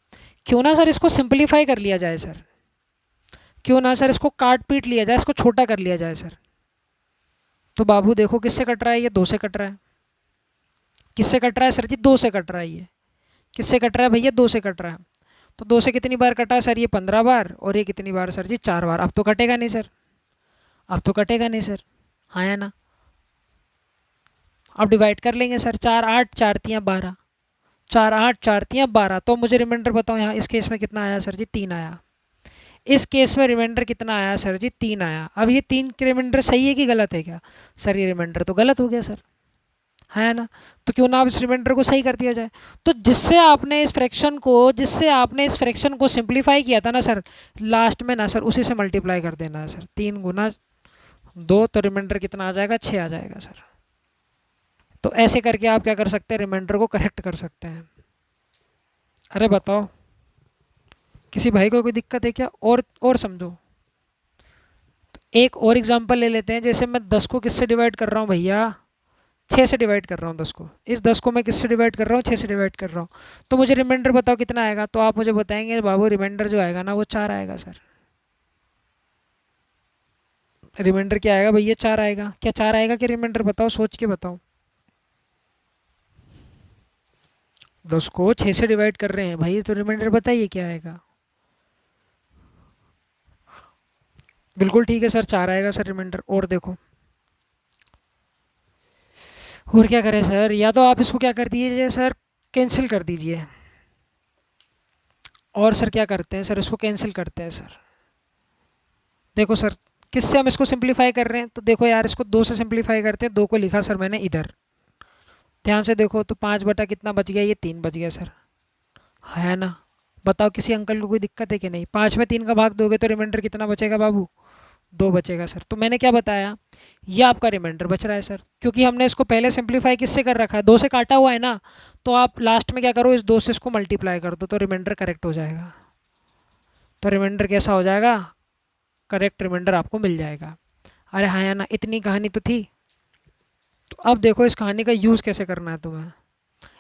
क्यों ना सर इसको सिंपलीफाई कर लिया जाए सर? क्यों ना सर इसको काट पीट लिया जाए, इसको छोटा कर लिया जाए सर? तो बाबू देखो किससे कट रहा है, ये 2 से कट रहा है। किससे कट रहा है सर जी? 2 से कट रहा है। ये किससे कट रहा है भैया? 2 से कट रहा है। तो 2 से कितनी बार कटा है सर? ये 15 बार। और ये कितनी बार सर जी? 4 बार। अब तो कटेगा नहीं सर, अब तो कटेगा नहीं सर, हाँ या ना। अब डिवाइड कर लेंगे सर, 4 8 4 3 12, 4 8 4 3 12। तो मुझे रिमाइंडर बताओ यहाँ इस केस में कितना आया सर जी? 3 आया। इस केस में रिमाइंडर कितना आया सर जी? 3 आया। अब ये 3 के रिमाइंडर सही है कि गलत है क्या? सर ये रिमाइंडर तो गलत हो गया सर, है ना। तो क्यों ना आप इस रिमाइंडर को सही कर दिया जाए। तो जिससे आपने इस फ्रैक्शन को सिंप्लीफाई किया था ना सर, लास्ट में ना सर उसी से मल्टीप्लाई कर देना है सर। 3 गुना 2, तो रिमाइंडर कितना आ जाएगा? 6 आ जाएगा सर। तो ऐसे करके आप क्या कर सकते हैं? रिमाइंडर को करेक्ट कर सकते हैं। अरे बताओ किसी भाई को कोई दिक्कत है क्या? और समझो। एक और एग्जांपल ले लेते हैं। जैसे मैं 10 को किससे डिवाइड कर रहा हूँ भैया? 6 से डिवाइड कर रहा हूँ 10 को। इस 10 को मैं किससे डिवाइड कर रहा हूँ? 6 से डिवाइड कर रहा हूँ। तो मुझे रिमाइंडर बताओ कितना आएगा? तो आप मुझे बताएंगे बाबू रिमाइंडर जो आएगा ना वो 4 आएगा सर। रिमाइंडर क्या आएगा भैया? 4 आएगा। क्या 4 आएगा कि रिमाइंडर? बताओ, सोच के बताओ। 10 को 6 से डिवाइड कर रहे हैं भाई, तो रिमाइंडर बताइए क्या आएगा? बिल्कुल ठीक है सर, 4 आएगा सर रिमाइंडर। और देखो और क्या करें सर? या तो आप इसको क्या कर दीजिए सर, कैंसिल कर दीजिए। और सर क्या करते हैं सर, इसको कैंसिल करते हैं सर। देखो सर किससे हम इसको सिंप्लीफाई कर रहे हैं? तो देखो यार इसको 2 से सिंप्लीफाई करते हैं। 2 को लिखा सर मैंने इधर, ध्यान से देखो। तो 5 बटा कितना बच गया? ये 3 बच गया सर, है ना। बताओ किसी अंकल को कोई दिक्कत है कि नहीं? 5 में 3 का भाग दोगे तो रिमाइंडर कितना बचेगा बाबू? 2 बचेगा सर। तो मैंने क्या बताया, ये आपका रिमाइंडर बच रहा है सर, क्योंकि हमने इसको पहले सिंप्लीफाई किससे कर रखा है? 2 से काटा हुआ है ना। तो आप लास्ट में क्या करो, इस 2 से इसको मल्टीप्लाई कर दो तो रिमाइंडर करेक्ट हो जाएगा। तो रिमाइंडर कैसा हो जाएगा? करेक्ट रिमाइंडर आपको मिल जाएगा। अरे हाँ या ना, इतनी कहानी तो थी। तो अब देखो इस कहानी का यूज़ कैसे करना है तुम्हें।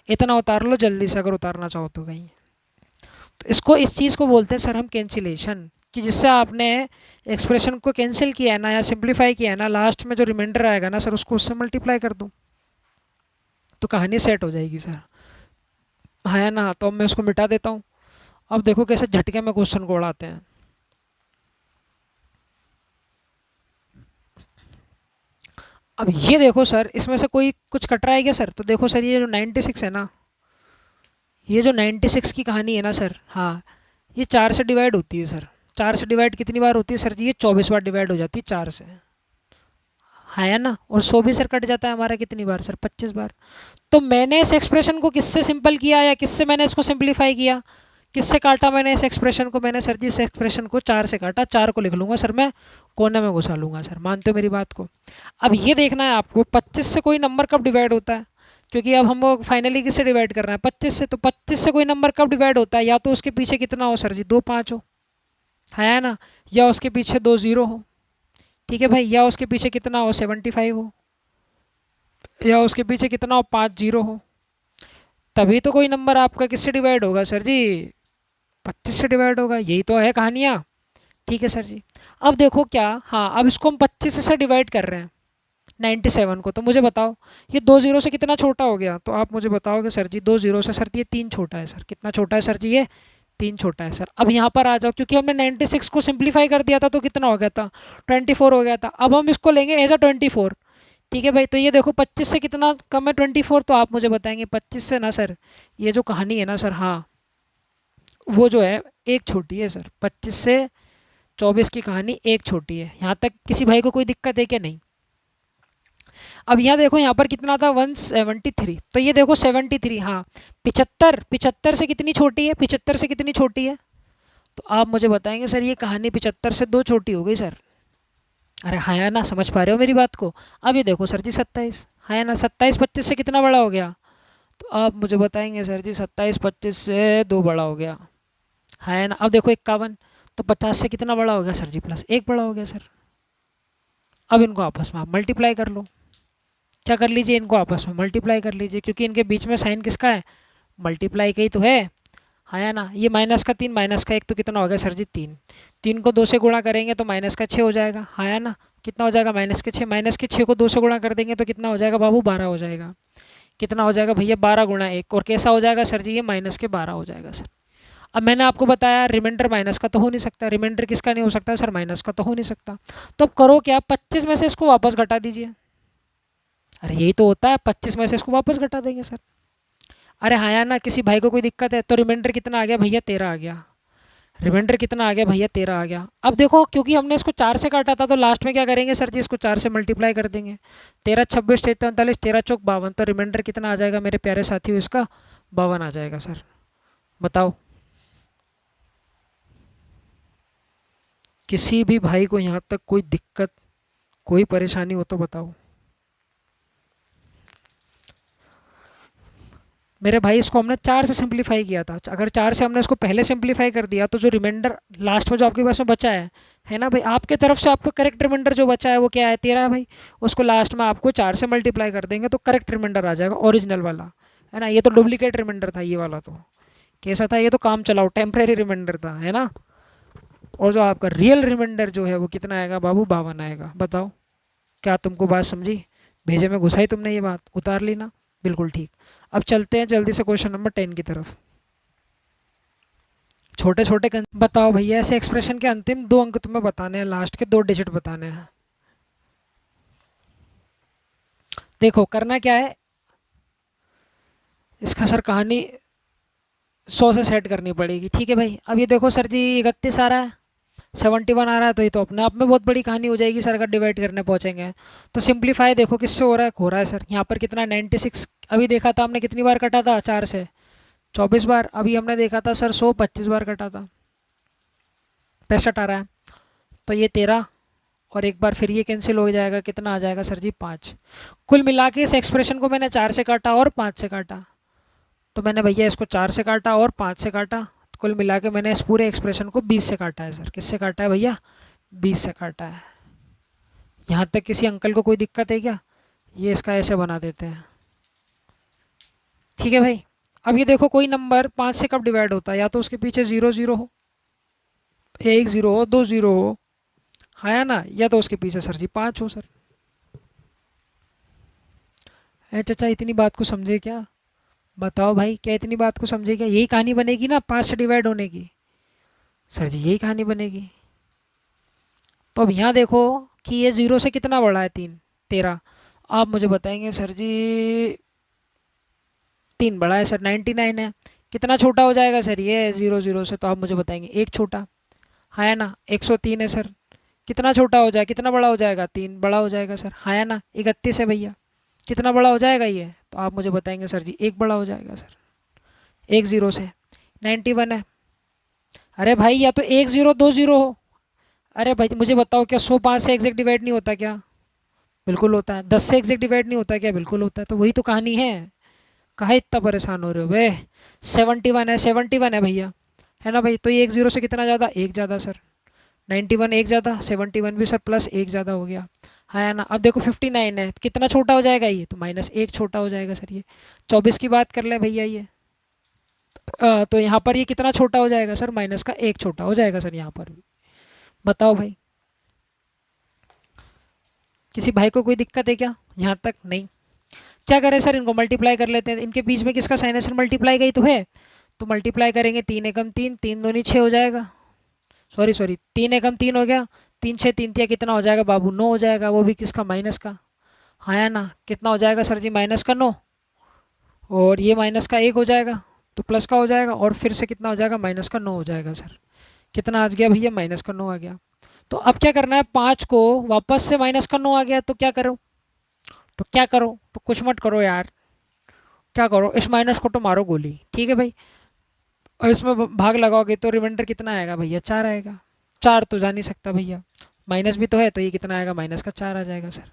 इतना उतार लो जल्दी से, अगर उतारना चाहो तो कहीं। तो इसको, इस चीज़ को बोलते हैं सर हम कैंसिलेशन, कि जिससे आपने एक्सप्रेशन को कैंसिल किया है ना, या सिंप्लीफाई किया है ना, लास्ट में जो रिमाइंडर आएगा ना सर, उसको उससे मल्टीप्लाई कर दूँ तो कहानी सेट हो जाएगी सर। है ना। तो अब मैं उसको मिटा देता हूँ। अब देखो कैसे झटके में क्वेश्चन को उड़ाते हैं। अब ये देखो सर, इसमें से कोई कुछ कट रहा है क्या सर? तो देखो सर, ये जो 96 है ना, ये जो 96 की कहानी है ना सर, हाँ, ये 4 से डिवाइड होती है सर। 4 से डिवाइड कितनी बार होती है सर जी? ये 24 बार डिवाइड हो जाती है 4 से। है ना। और 100 भी सर कट जाता है हमारा कितनी बार सर? 25 बार। तो मैंने इस एक्सप्रेशन को किससे सिंपल किया, या किससे मैंने इसको सिंप्लीफाई किया? किससे काटा मैंने इस एक्सप्रेशन को? मैंने सर जी इस एक्सप्रेशन को 4 से काटा। 4 को लिख लूँगा सर मैं, कोने में घुसा लूँगा सर। मानते हो मेरी बात को? अब ये देखना है आपको 25 से कोई नंबर कब डिवाइड होता है, क्योंकि अब हम फाइनली किससे डिवाइड कर रहे हैं? 25 से। तो 25 से कोई नंबर कब डिवाइड होता है? या तो उसके पीछे कितना हो सर जी? 2 5 हो, है ना, या उसके पीछे 2 0 हो, ठीक है भाई, या उसके पीछे कितना हो? 75 हो, या उसके पीछे कितना हो? 5 0 हो। तभी तो कोई नंबर आपका किससे डिवाइड होगा सर जी? 25 से डिवाइड होगा। यही तो है कहानियाँ। ठीक है सर जी। अब देखो क्या, हाँ, अब इसको हम 25 से डिवाइड कर रहे हैं 97 को। तो मुझे बताओ ये 2 जीरो से कितना छोटा हो गया? तो आप मुझे बताओगे सर जी 2 जीरो से सर ये 3 छोटा है सर। कितना छोटा है सर जी? ये 3 छोटा है सर। अब यहाँ पर आ जाओ, क्योंकि हमने 96 को सिंप्लीफाई कर दिया था तो कितना हो गया था? 24 हो गया था। अब हम इसको लेंगे एज अ 24। ठीक है भाई। तो ये देखो 25 से कितना कम है? 24। तो आप मुझे बताएंगे 25 से ना सर, ये जो कहानी है ना सर, हाँ, वो जो है एक छोटी है सर। 25 से 24 की कहानी एक छोटी है। यहाँ तक किसी भाई को कोई दिक्कत है क्या? नहीं। अब यहाँ देखो, यहाँ पर कितना था? 173। तो ये देखो 73, हाँ, 75। 75 से कितनी छोटी है? 75 से कितनी छोटी है? तो आप मुझे बताएंगे सर ये कहानी 75 से 2 छोटी हो गई सर। अरे हाँ या ना, समझ पा रहे हो मेरी बात को? अब ये देखो सर जी 27, हाँ या ना, 27 25 से कितना बड़ा हो गया? तो आप मुझे बताएंगे सर जी 27 25 से 2 बड़ा हो गया, है ना। अब देखो 51, तो 50 से कितना बड़ा हो गया सर जी? प्लस 1 बड़ा हो गया सर। अब इनको आपस में आप मल्टीप्लाई कर लो। क्या कर लीजिए? इनको आपस में मल्टीप्लाई कर लीजिए, क्योंकि इनके बीच में साइन किसका है? मल्टीप्लाई का ही तो है। हाँ ना। ये माइनस का 3 माइनस का 1 तो कितना हो गया सर जी? 3। 3 को 2 से गुणा करेंगे तो माइनस का 6 हो जाएगा। हाँ ना। कितना हो जाएगा? माइनस के 6। माइनस के 6 को 2 से गुणा कर देंगे तो कितना हो जाएगा बाबू? 12 हो जाएगा। कितना हो जाएगा भैया? 12 गुणा 1। और कैसा हो जाएगा सर जी? ये माइनस के 12 हो जाएगा सर। अब मैंने आपको बताया रिमाइंडर माइनस का तो हो नहीं सकता। रिमाइंडर किसका नहीं हो सकता सर? माइनस का तो हो नहीं सकता। तो अब करो क्या? 25 में से इसको वापस घटा दीजिए। अरे यही तो होता है, 25 में से इसको वापस घटा देंगे सर। अरे हाँ यार ना, किसी भाई को कोई दिक्कत है? तो रिमाइंडर कितना आ गया भैया? 13 आ गया। रिमाइंडर कितना आ गया भैया? 13 आ गया। अब देखो, क्योंकि हमने इसको 4 से काटा था तो लास्ट में क्या करेंगे सर जी? इसको 4 से मल्टीप्लाई कर देंगे। 13 26 13 39, 13 चौक 52। तो रिमाइंडर कितना आ जाएगा मेरे प्यारे साथियों? इसका 52 आ जाएगा सर। बताओ, किसी भी भाई को यहाँ तक कोई दिक्कत, कोई परेशानी हो तो बताओ मेरे भाई। इसको हमने 4 से सिंप्लीफाई किया था। अगर 4 से हमने इसको पहले सिंप्लीफाई कर दिया तो जो रिमाइंडर लास्ट में जो आपके पास में बचा है ना भाई, आपके तरफ से आपको करेक्ट रिमाइंडर जो बचा है वो क्या है? 13 है भाई। उसको लास्ट में आपको 4 से मल्टीप्लाई कर देंगे तो करेक्ट रिमाइंडर आ जाएगा, ओरिजिनल वाला। है ना। ये तो डुप्लीकेट रिमाइंडर था ये वाला। तो कैसा था? ये तो काम चलाओ टेम्परेरी रिमाइंडर था, है ना। और जो आपका रियल रिमाइंडर जो है वो कितना आएगा बाबू? 52 आएगा। बताओ, क्या तुमको बात समझी? भेजे में घुसाई तुमने ये बात, उतार ली ना? बिल्कुल ठीक। अब चलते हैं जल्दी से क्वेश्चन नंबर 10 की तरफ। छोटे छोटे बताओ भैया, ऐसे एक्सप्रेशन के अंतिम 2 अंक तुम्हें बताने हैं, लास्ट के 2 डिजिट बताने हैं। देखो करना क्या है, इसका सर कहानी 100 से सेट करनी पड़ेगी। ठीक है भाई। अब ये देखो सर जी 31 आ रहा है, 71 आ रहा है, तो ये तो अपने आप में बहुत बड़ी कहानी हो जाएगी सर अगर डिवाइड करने पहुंचेंगे। तो सिंप्लीफाई देखो किससे हो रहा है सर? यहाँ पर कितना 96। अभी देखा था हमने कितनी बार कटा था? 4 से 24 बार। अभी हमने देखा था सर 100 25 बार कटा था। 65 आ रहा है। तो ये 13, और एक बार फिर ये कैंसिल हो जाएगा। कितना आ जाएगा सर जी? 5। कुल मिला के इस एक्सप्रेशन को मैंने 4 से काटा और 5 से काटा। तो मैंने भैया इसको 4 से काटा और 5 से काटा, तो कुल मिला के मैंने इस पूरे एक्सप्रेशन को 20 से काटा है सर। किससे काटा है भैया? 20 से काटा है। यहाँ तक किसी अंकल को कोई दिक्कत है क्या? ये इसका ऐसे बना देते हैं। ठीक है भाई। अब ये देखो कोई नंबर 5 से कब डिवाइड होता है, या तो उसके पीछे ज़ीरो ज़ीरो हो, एक ज़ीरो हो, दो ज़ीरो हो, है ना, या तो उसके पीछे सर जी 5 हो सर। है चाचा, इतनी बात को समझे क्या? बताओ भाई, क्या इतनी बात को समझे क्या? यही कहानी बनेगी ना 5 से डिवाइड होने की। सर जी यही कहानी बनेगी। तो अब यहाँ देखो कि ये ज़ीरो से कितना बड़ा है, 3, 13। आप मुझे बताएंगे सर जी 3 बड़ा है सर, 99 है। कितना छोटा हो जाएगा सर ये ज़ीरो ज़ीरो से? तो आप मुझे बताएंगे एक छोटा, है ना। 103 है सर, कितना छोटा हो जाए, कितना बड़ा हो जाएगा? 3 बड़ा हो जाएगा सर, है ना। 31 है भैया, कितना बड़ा हो जाएगा ये? तो आप मुझे बताएंगे सर जी 1 बड़ा हो जाएगा सर, एक ज़ीरो से। 91 है। अरे भाई या तो एक ज़ीरो दो ज़ीरो हो। अरे भाई मुझे बताओ, क्या 100 5 से एग्जैक्ट डिवाइड नहीं होता क्या? बिल्कुल होता है। 10 से एग्जैक्ट डिवाइड नहीं होता क्या? बिल्कुल होता है। तो वही तो कहानी है। काहे इतना परेशान हो रहे हो बे? 71 है, 71 है भैया, है ना भाई। तो ये एक ज़ीरो से कितना ज़्यादा? एक ज़्यादा सर। 91 एक ज़्यादा, 71 भी सर प्लस एक ज़्यादा हो गया, है ना। अब देखो 59 है, कितना छोटा हो जाएगा ये? तो माइनस एक छोटा हो जाएगा सर ये। 24 की बात कर ले भैया ये। तो यहाँ पर ये कितना छोटा हो जाएगा सर? माइनस का एक छोटा हो जाएगा सर यहाँ पर भी। बताओ भाई, किसी भाई को कोई दिक्कत है क्या यहाँ तक? नहीं। क्या करें सर, इनको मल्टीप्लाई कर लेते हैं। इनके बीच में किसका साइन है सर? मल्टीप्लाई का ही तो है। तो मल्टीप्लाई करेंगे, 3 एकम 3, 3 दूनी 6 हो जाएगा। सॉरी सॉरी, 3 एकम 3 हो गया, 3 6 3 तिया कितना हो जाएगा बाबू? 9 हो जाएगा, वो भी किसका? माइनस का। हाँ या ना, कितना हो जाएगा सर जी? माइनस का 9। और ये माइनस का 1 हो जाएगा, तो प्लस का हो जाएगा, और फिर से कितना हो जाएगा? माइनस का 9 हो जाएगा सर। कितना आ गया भैया? माइनस का 9 आ गया। तो अब क्या करना है, 5 को वापस से माइनस का 9 आ गया, तो क्या करो? तो क्या करो? तो कुछ मत करो यार, क्या करो, इस माइनस को तो मारो गोली, ठीक है भाई। और इसमें भाग लगाओगे तो रिमाइंडर कितना आएगा भैया? 4 आएगा। 4 तो जा नहीं सकता भैया, माइनस भी तो है, तो ये कितना आएगा? माइनस का 4 आ जाएगा सर।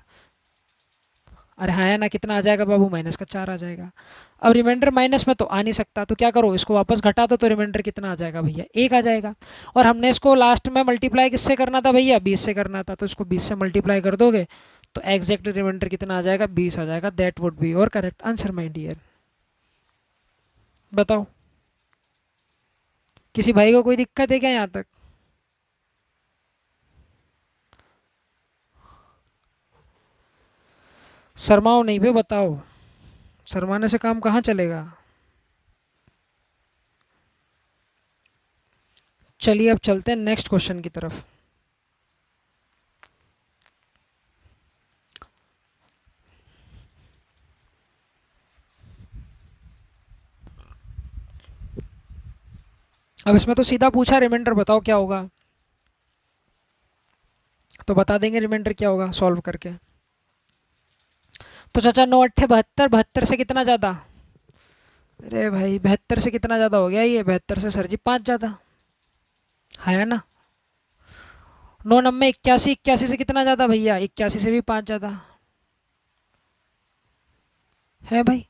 अरे हाँ है ना, कितना आ जाएगा बाबू? माइनस का 4 आ जाएगा। अब रिमाइंडर माइनस में तो आ नहीं सकता, तो क्या करो, इसको वापस घटा दो, तो रिमाइंडर कितना आ जाएगा भैया? 1 आ जाएगा। और हमने इसको लास्ट में मल्टीप्लाई किससे करना था भैया? 20 से करना था, तो इसको 20 से मल्टीप्लाई कर दोगे तो एग्जैक्ट रिमाइंडर कितना आ जाएगा? 20 आ जाएगा। That would be your correct answer my dear. बताओ, किसी भाई को कोई दिक्कत है क्या यहाँ तक? शर्माओ नहीं बे, बताओ, शर्माने से काम कहाँ चलेगा। चलिए अब चलते हैं नेक्स्ट क्वेश्चन की तरफ। अब इसमें तो सीधा पूछा रिमाइंडर बताओ क्या होगा, तो बता देंगे रिमाइंडर क्या होगा सॉल्व करके। तो चाचा 9 अट्ठे 72, 72 से कितना ज़्यादा? अरे भाई 72 से कितना ज़्यादा हो गया ये? 72 से सर जी 5 ज़्यादा, है ना। 9 नब्बे 81, 81 से कितना ज़्यादा भैया? 81 से भी 5 ज़्यादा, है भाई।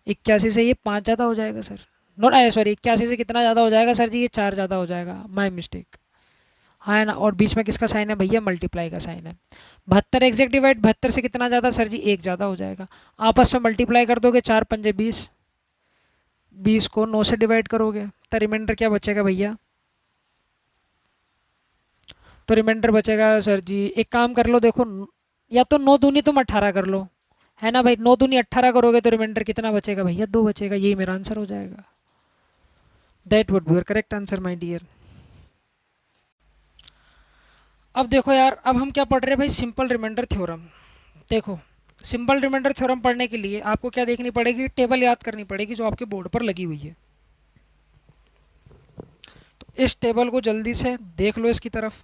81 से ये 5 ज़्यादा हो जाएगा सर। नो सॉरी, 81 से कितना ज़्यादा हो जाएगा सर जी? ये 4 ज़्यादा हो जाएगा, माई मिस्टेक, है ना। और बीच में किसका साइन है भैया? मल्टीप्लाई का साइन है। 72 एग्जैक्ट डिवाइड 72 से कितना ज़्यादा सर जी? 1 ज़्यादा हो जाएगा। आपस में मल्टीप्लाई कर दोगे, 4 पंजे 20, 20 को 9 से डिवाइड करोगे तो रिमाइंडर क्या बचेगा भैया? तो रिमाइंडर बचेगा सर जी, एक काम कर लो, देखो, या तो 9 दूनी तुम 18 कर लो, है ना भाई। 9 दूनी 18 करोगे तो रिमाइंडर कितना बचेगा भैया? 2 बचेगा। यही मेरा आंसर हो जाएगा। That would be your correct answer my dear. अब देखो यार, अब हम क्या पढ़ रहे हैं भाई? Simple reminder theorem. देखो, सिंपल रिमाइंडर थ्योरम पढ़ने के लिए आपको क्या देखनी पड़ेगी? टेबल याद करनी पड़ेगी जो आपके बोर्ड पर लगी हुई है। तो इस टेबल को जल्दी से देख लो इसकी तरफ।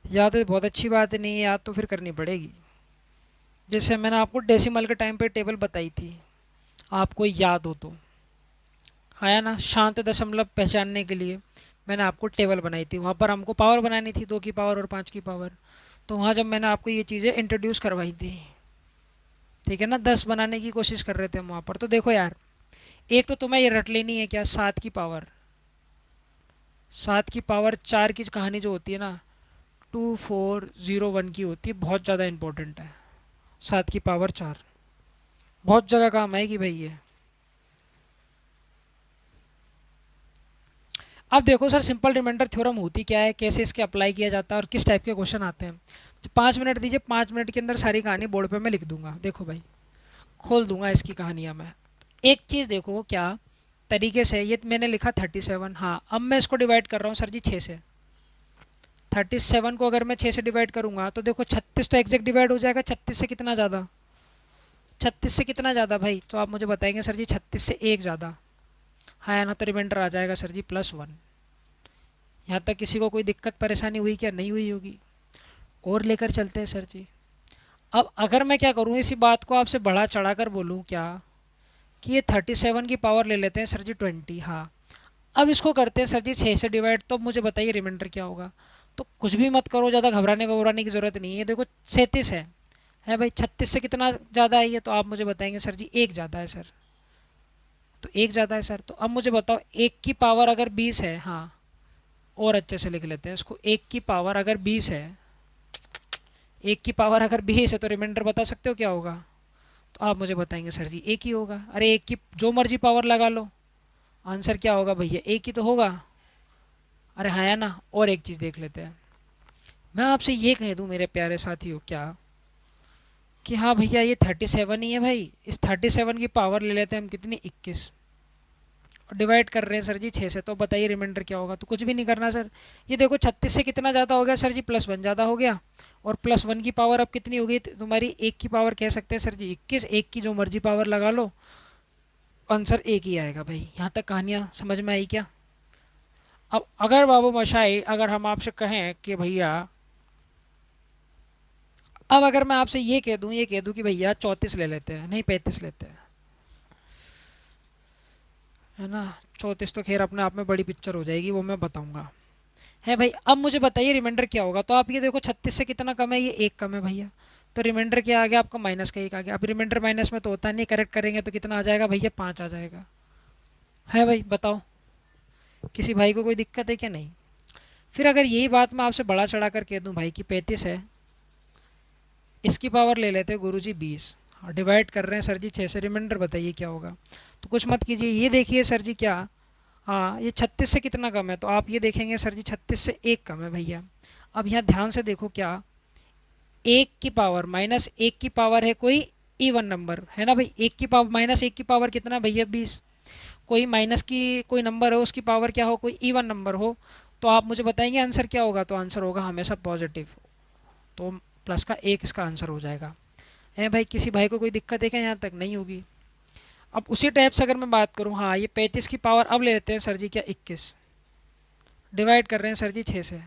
याद है, बहुत अच्छी बात है, नहीं है याद तो फिर करनी पड़ेगी। जैसे मैंने आपको डेसिमल के टाइम पे टेबल बताई थी, आपको याद हो तो, है ना। शांत दशमलव पहचानने के लिए मैंने आपको टेबल बनाई थी, वहाँ पर हमको पावर बनानी थी, 2 की पावर और 5 की पावर। तो वहाँ जब मैंने आपको ये चीज़ें इंट्रोड्यूस करवाई थी, ठीक है ना, 10 बनाने की कोशिश कर रहे थे हम वहाँ पर। तो देखो यार, एक तो तुम्हें ये रट लेनी है क्या, 7 की पावर, 7 की पावर 4 की कहानी जो होती है ना, 2401 की होती है, बहुत ज़्यादा इंपॉर्टेंट है। 7 की पावर 4। बहुत जगह काम आएगी भाई ये। अब देखो सर, सिंपल रिमाइंडर थ्योरम होती क्या है, कैसे इसके अप्लाई किया जाता है और किस टाइप के क्वेश्चन आते हैं। 5 मिनट दीजिए, 5 मिनट के अंदर सारी कहानी बोर्ड पे मैं लिख दूंगा। देखो भाई, खोल दूंगा इसकी कहानियाँ मैं। एक चीज़ देखो क्या तरीके से, ये मैंने लिखा 37। हाँ, अब मैं इसको डिवाइड कर रहा हूँ सर जी 6 से। 37 को अगर मैं 6 से डिवाइड करूँगा तो देखो 36 तो एग्जैक्ट डिवाइड हो जाएगा। 36 से कितना ज़्यादा, 36 से कितना ज़्यादा भाई, तो आप मुझे बताएंगे सर जी 36 से एक ज़्यादा। हाँ या ना, तो रिमाइंडर आ जाएगा सर जी +1। यहाँ तक किसी को कोई दिक्कत परेशानी हुई क्या? नहीं हुई होगी। और लेकर चलते हैं सर जी। अब अगर मैं क्या करूँ, इसी बात को आपसे बढ़ा चढ़ा कर बोलूँ क्या कि ये 37 की पावर ले लेते हैं सर जी 20। हाँ, अब इसको करते हैं सर जी 6 से डिवाइड, तो मुझे बताइए रिमाइंडर क्या होगा। तो कुछ भी मत करो, ज़्यादा घबराने वबराने की ज़रूरत नहीं है। देखो 37 है भाई, 36 से कितना ज़्यादा है ये, तो आप मुझे बताएंगे सर जी एक ज़्यादा है सर। तो एक ज़्यादा है सर, तो अब मुझे बताओ एक की पावर अगर 20 है। हाँ, और अच्छे से लिख लेते हैं इसको। एक की पावर अगर 20 है, एक की पावर अगर 20 है तो रिमाइंडर बता सकते हो क्या होगा? तो आप मुझे बताएंगे सर जी एक ही होगा। अरे एक की जो मर्जी पावर लगा लो, आंसर क्या होगा भैया? एक ही तो होगा। अरे हाँ या ना। और एक चीज़ देख लेते हैं। मैं आपसे ये कह दूं मेरे प्यारे साथियों क्या कि हाँ भैया ये 37 ही है भाई, इस 37 की पावर ले लेते हैं हम कितनी, 21, और डिवाइड कर रहे हैं सर जी 6 से। तो बताइए रिमाइंडर क्या होगा? तो कुछ भी नहीं करना सर। ये देखो 36 से कितना ज़्यादा हो गया सर जी, +1 ज़्यादा हो गया। और +1 की पावर अब कितनी हो गई तुम्हारी? एक की पावर कह सकते हैं सर जी 21। एक की जो मर्जी पावर लगा लो, आंसर एक ही आएगा भाई। यहाँ तक कहानियाँ समझ में आई क्या? अब अगर बाबू मशाई, अगर हम आपसे कहें कि भैया, अब अगर मैं आपसे ये कह दूं कि भैया 34 ले लेते हैं, नहीं 35 लेते हैं, है ना। 34 तो खैर अपने आप में बड़ी पिक्चर हो जाएगी, वो मैं बताऊंगा। है भाई, अब मुझे बताइए रिमाइंडर क्या होगा। तो आप ये देखो 36 से कितना कम है, ये एक कम है भैया। तो रिमाइंडर क्या आ गया आपका? -1 आ गया। अब रिमाइंडर माइनस में तो होता नहीं, करेक्ट करेंगे तो कितना आ जाएगा भैया? 5 आ जाएगा। है भाई, बताओ किसी भाई को कोई दिक्कत है क्या? नहीं। फिर अगर यही बात मैं आपसे बड़ा चढ़ा कर कह दूं भाई कि 35 है, इसकी पावर ले लेते हैं गुरुजी 20, और डिवाइड कर रहे हैं सर जी 6 से। रिमाइंडर बताइए क्या होगा? तो कुछ मत कीजिए, ये देखिए सर जी क्या, हाँ ये 36 से कितना कम है, तो आप ये देखेंगे सर जी 36 से एक कम है भैया। अब यहाँ ध्यान से देखो क्या, एक की पावर -1 की पावर है कोई इवन नंबर, है ना भाई। एक की पावर -1 की पावर कितना भैया? 20। कोई माइनस की कोई नंबर हो, उसकी पावर क्या हो? कोई इवन नंबर हो। तो आप मुझे बताएंगे आंसर क्या होगा? तो आंसर होगा हमेशा पॉजिटिव। तो प्लस का एक इसका आंसर हो जाएगा। है भाई, किसी भाई को कोई दिक्कत है क्या? यहाँ तक नहीं होगी। अब उसी टाइप से अगर मैं बात करूँ, हाँ ये 35 की पावर अब ले लेते हैं सर जी क्या, 21, डिवाइड कर रहे हैं सर जी 6 से।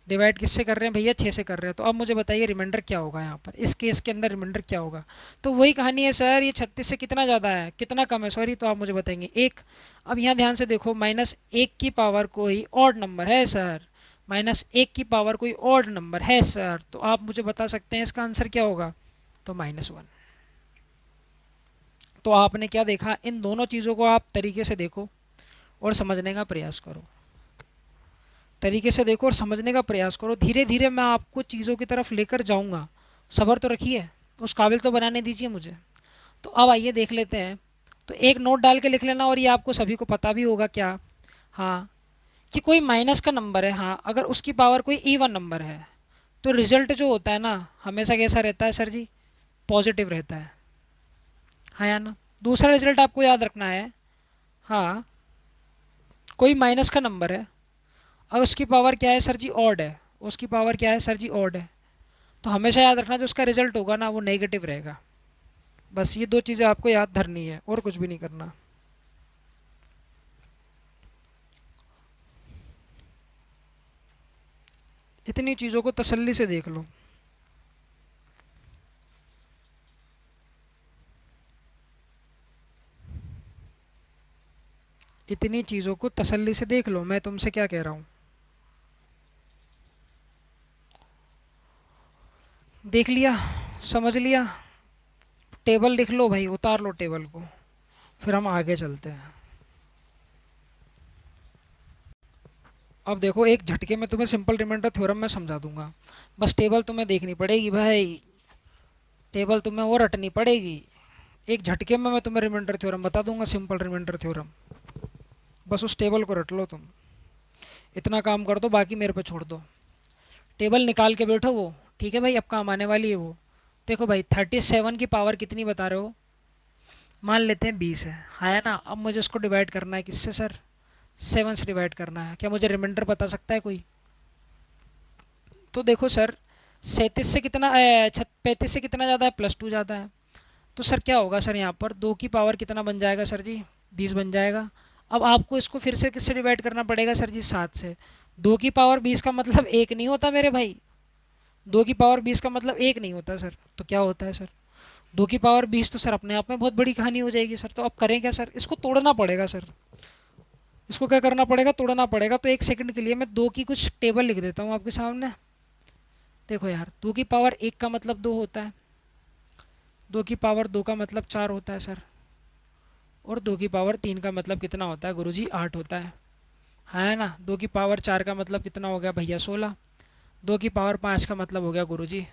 डिवाइड किससे कर रहे हैं भैया? 6 से कर रहे हैं। तो अब मुझे बताइए रिमाइंडर क्या होगा यहाँ पर, इस केस के अंदर रिमाइंडर क्या होगा? तो वही कहानी है सर, ये 36 से कितना ज़्यादा है, कितना कम है सॉरी, तो आप मुझे बताएंगे एक। अब यहाँ ध्यान से देखो, -1 की पावर कोई ऑड नंबर है सर, -1 की पावर कोई ऑड नंबर है सर, तो आप मुझे बता सकते हैं इसका आंसर क्या होगा? तो -1। तो आपने क्या देखा, इन दोनों चीज़ों को आप तरीके से देखो और समझने का प्रयास करो। तरीके से देखो और समझने का प्रयास करो। धीरे धीरे मैं आपको चीज़ों की तरफ लेकर जाऊंगा। सब्र तो रखिए, उस काबिल तो बनाने दीजिए मुझे। तो अब आइए देख लेते हैं। तो एक नोट डाल के लिख लेना, और ये आपको सभी को पता भी होगा क्या, हाँ, कि कोई माइनस का नंबर है, हाँ अगर उसकी पावर कोई इवन नंबर है, तो रिजल्ट जो होता है ना, हमेशा कैसा रहता है सर जी? पॉजिटिव रहता है। हाँ या ना। दूसरा रिजल्ट आपको याद रखना है, हाँ, कोई माइनस का नंबर है और उसकी पावर क्या है सर जी? ऑड है। उसकी पावर क्या है सर जी? ऑड है। तो हमेशा याद रखना जो उसका रिजल्ट होगा ना, वो नेगेटिव रहेगा। बस ये दो चीज़ें आपको याद धरनी है, और कुछ भी नहीं करना। इतनी चीज़ों को तसल्ली से देख लो। इतनी चीज़ों को तसल्ली से देख लो, मैं तुमसे क्या कह रहा हूँ। देख लिया, समझ लिया। टेबल लिख लो भाई, उतार लो टेबल को, फिर हम आगे चलते हैं। अब देखो, एक झटके में तुम्हें सिंपल रिमाइंडर थ्योरम में समझा दूंगा। बस टेबल तुम्हें देखनी पड़ेगी भाई। टेबल तुम्हें वो रटनी पड़ेगी, एक झटके में मैं तुम्हें रिमाइंडर थ्योरम बता दूंगा, सिंपल रिमाइंडर थ्योरम। बस उस टेबल को रट लो तुम, इतना काम कर दो, बाकी मेरे पे छोड़ दो। टेबल निकाल के बैठो वो, ठीक है भाई, अब काम आने वाली है वो। देखो भाई 37 की पावर कितनी बता रहे हो, मान लेते हैं 20 है ना। अब मुझे उसको डिवाइड करना है किससे सर, 7 से डिवाइड करना है। क्या मुझे रिमाइंडर बता सकता है कोई? तो देखो सर 37 से कितना 35 से कितना ज़्यादा है, +2 ज़्यादा है। तो सर क्या होगा सर, यहाँ पर 2 की पावर कितना बन जाएगा सर जी, 20 बन जाएगा। अब आपको इसको फिर से किससे डिवाइड करना पड़ेगा सर जी, 7 से। 2 की पावर 20 का मतलब 1 नहीं होता मेरे भाई, 2 की पावर 20 का मतलब 1 नहीं होता सर। तो क्या होता है सर, 2 की पावर 20 तो सर अपने आप में बहुत बड़ी कहानी हो जाएगी सर। तो अब करें क्या सर, इसको तोड़ना पड़ेगा सर, इसको क्या करना पड़ेगा, तोड़ना पड़ेगा। तो एक सेकंड के लिए मैं 2 की कुछ टेबल लिख देता हूँ आपके सामने। देखो यार 2 की पावर 1 का मतलब 2 होता है, 2 की पावर 2 का मतलब 4 होता है सर, और 2 की पावर 3 का मतलब कितना होता है गुरुजी, 8 होता है ना। 2 की पावर 4 का मतलब कितना हो गया भैया, 16। 2 की पावर 5 का मतलब हो गया गुरुजी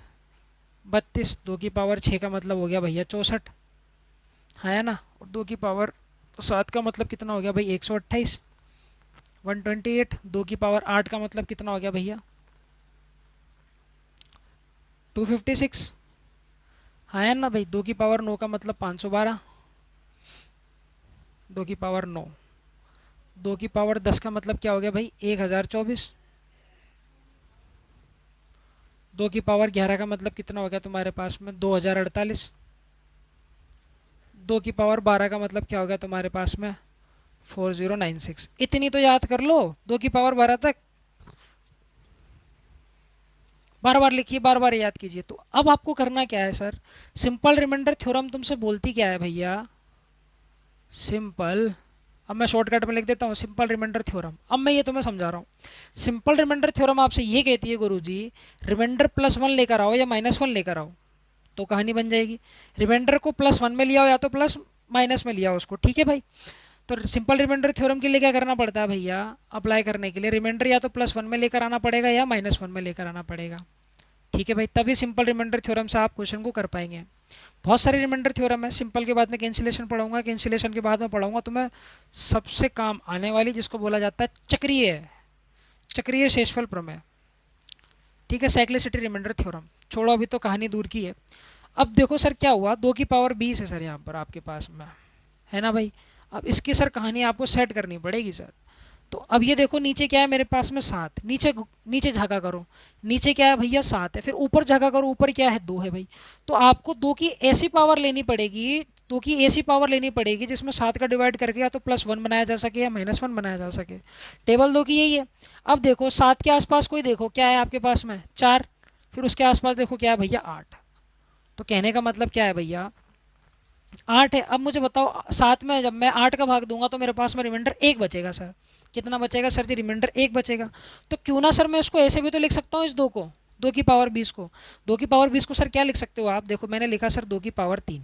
32। 2 की पावर 6 का मतलब हो गया भैया 64, है ना। और 2 की पावर 7 का मतलब कितना हो गया भाई, 128, 128। 2 की पावर 8 का मतलब कितना हो गया भैया, 256, है ना भाई। 2 की पावर 9 का मतलब 512, 2 की पावर 9। 2 की पावर 10 का मतलब क्या हो गया भाई, 1024। 2 की पावर 11 का मतलब कितना हो गया तुम्हारे पास में, 2048। 2 की पावर 12 का मतलब क्या हो गया तुम्हारे पास में, 4096। इतनी तो याद कर लो 2 की पावर 12 तक, बार बार लिखिए, बार बार याद कीजिए। तो अब आपको करना क्या है सर, सिंपल रिमाइंडर थ्योरम तुमसे बोलती क्या है भैया, सिंपल, अब मैं शॉर्टकट में लिख देता हूँ सिंपल रिमाइंडर थ्योरम। अब मैं ये तुम्हें समझा रहा हूँ, सिंपल रिमाइंडर थ्योरम आपसे ये कहती है गुरुजी, रिमाइंडर +1 लेकर आओ या -1 लेकर आओ तो कहानी बन जाएगी। रिमाइंडर को +1 में लिया हो या तो प्लस माइनस में लिया हो उसको, ठीक है भाई। तो सिंपल रिमाइंडर थ्योरम के लिए क्या करना पड़ता है भैया, अप्लाई करने के लिए रिमाइंडर या तो +1 में लेकर आना पड़ेगा या -1 में लेकर आना पड़ेगा, ठीक है भाई। तभी सिंपल रिमाइंडर थ्योरम से आप क्वेश्चन को कर पाएंगे। बहुत सारे रिमाइंडर थ्योरम है, सिंपल के बाद में कैंसिलेशन पढ़ाऊंगा, कैंसिलेशन के बाद में पढ़ाऊंगा तुम्हें सबसे काम आने वाली जिसको बोला जाता है चक्रीय, चक्रीय शेषफल प्रमेय, ठीक है, साइक्लिसिटी रिमाइंडर थ्योरम। छोड़ो अभी तो कहानी दूर की है। अब देखो सर क्या हुआ, 2 की पावर 20 है सर यहाँ पर आपके पास में, है ना भाई। अब इसकी सर कहानी आपको सेट करनी पड़ेगी सर। तो अब ये देखो नीचे क्या है मेरे पास में 7, नीचे नीचे झाका करो, नीचे क्या है भैया 7 है, फिर ऊपर झाका करो, ऊपर क्या है 2 है भाई। तो आपको 2 की ऐसी पावर लेनी पड़ेगी, 2 की ऐसी पावर लेनी पड़ेगी जिसमें 7 का डिवाइड करके या तो +1 बनाया जा सके या -1 बनाया जा सके। टेबल 2 की यही है। अब देखो 7 के आसपास कोई देखो क्या है आपके पास में, 4, फिर उसके आसपास देखो क्या है भैया 8। तो कहने का मतलब क्या है भैया, 8 है। अब मुझे बताओ 7 में जब मैं 8 का भाग दूंगा तो मेरे पास में रिमाइंडर 1 बचेगा सर। कितना बचेगा सर जी, रिमाइंडर 1 बचेगा। तो क्यों ना सर मैं इसको ऐसे भी तो लिख सकता हूँ इस 2 को, 2 की पावर 20 को। 2 की पावर 20 को सर क्या लिख सकते हो आप, देखो मैंने लिखा सर 2 की पावर 3,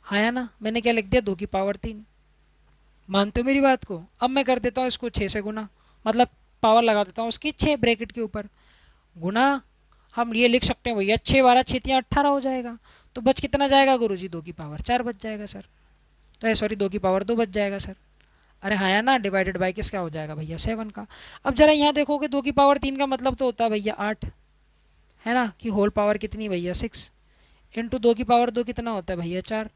हाँ या ना, मैंने क्या लिख दिया 2 की पावर 3। मानते हो मेरी बात को? अब मैं कर देता हूँ इसको 6 से गुना, मतलब पावर लगा देता हूँ उसकी 6 ब्रैकेट के ऊपर, गुना हम ये लिख सकते हैं भैया 6 12 6 18 हो जाएगा। तो बच कितना जाएगा गुरुजी, 2 की पावर 4 बच जाएगा सर। तो सॉरी 2 की पावर 2 बच जाएगा सर। अरे हाँ या ना, डिवाइडेड बाई किसका हो जाएगा भैया 7 का। अब जरा यहाँ देखोगे 2 की पावर 3 का मतलब तो होता है भैया 8, है ना, कि होल पावर कितनी भैया 6, इंटू 2 की पावर 2 कितना होता है भैया 4।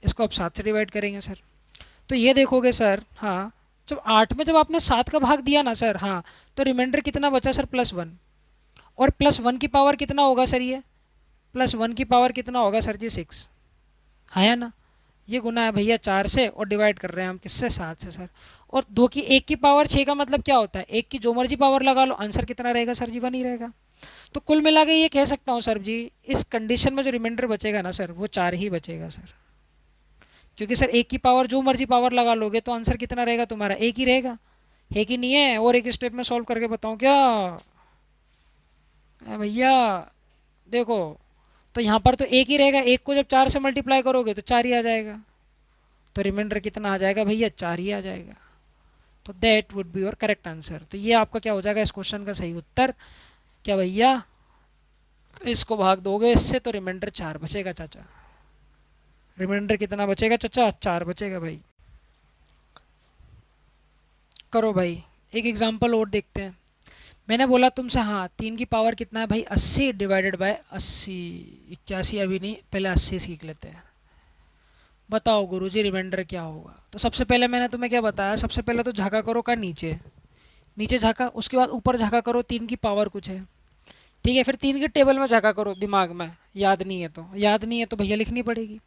इसको अब 7 से डिवाइड करेंगे सर। तो ये देखोगे सर, हाँ, जब 8 में जब आपने 7 का भाग दिया ना सर, हाँ, तो रिमाइंडर कितना बचा सर, +1। और +1 की पावर कितना होगा सर, ये +1 की पावर कितना होगा सर जी 6, है या ना। ये गुना है भैया 4 से और डिवाइड कर रहे हैं हम किससे, 7 से सर। और 2 की 1 की पावर 6 का मतलब क्या होता है, 1 की जो मर्जी पावर लगा लो, आंसर कितना रहेगा सर जी, 1 ही रहेगा। तो कुल मिला के ये कह सकता हूँ सर जी, इस कंडीशन में जो रिमाइंडर बचेगा ना सर वो 4 ही बचेगा सर। क्योंकि सर 1 की पावर जो मर्जी पावर लगा लोगे तो आंसर कितना रहेगा तुम्हारा, 1 ही रहेगा, है कि नहीं है। और एक स्टेप में सॉल्व करके बताऊँ क्या भैया, देखो तो यहाँ पर तो 1 ही रहेगा, 1 को जब 4 से मल्टीप्लाई करोगे तो 4 ही आ जाएगा। तो रिमाइंडर कितना आ जाएगा भैया, 4 ही आ जाएगा। तो that would be your correct answer. तो ये आपका क्या हो जाएगा इस क्वेश्चन का सही उत्तर, क्या भैया, इसको भाग दोगे इससे तो रिमाइंडर 4 बचेगा चाचा। रिमाइंडर कितना बचेगा चाचा? 4 बचेगा भाई। करो भाई, एक एग्जांपल और देखते हैं। मैंने बोला तुमसे, हाँ 3 की पावर कितना है भाई? 80 डिवाइडेड बाय 80। 81 अभी नहीं, पहले 80 सीख लेते हैं। बताओ गुरुजी रिमाइंडर क्या होगा? तो सबसे पहले मैंने तुम्हें क्या बताया, सबसे पहले तो झाँका करो का नीचे, नीचे झाँका, उसके बाद ऊपर झाँका करो, 3 की पावर कुछ है, ठीक है। फिर 3 के टेबल में झाँका करो दिमाग में, याद नहीं है तो, याद नहीं है तो भैया लिखनी पड़ेगी।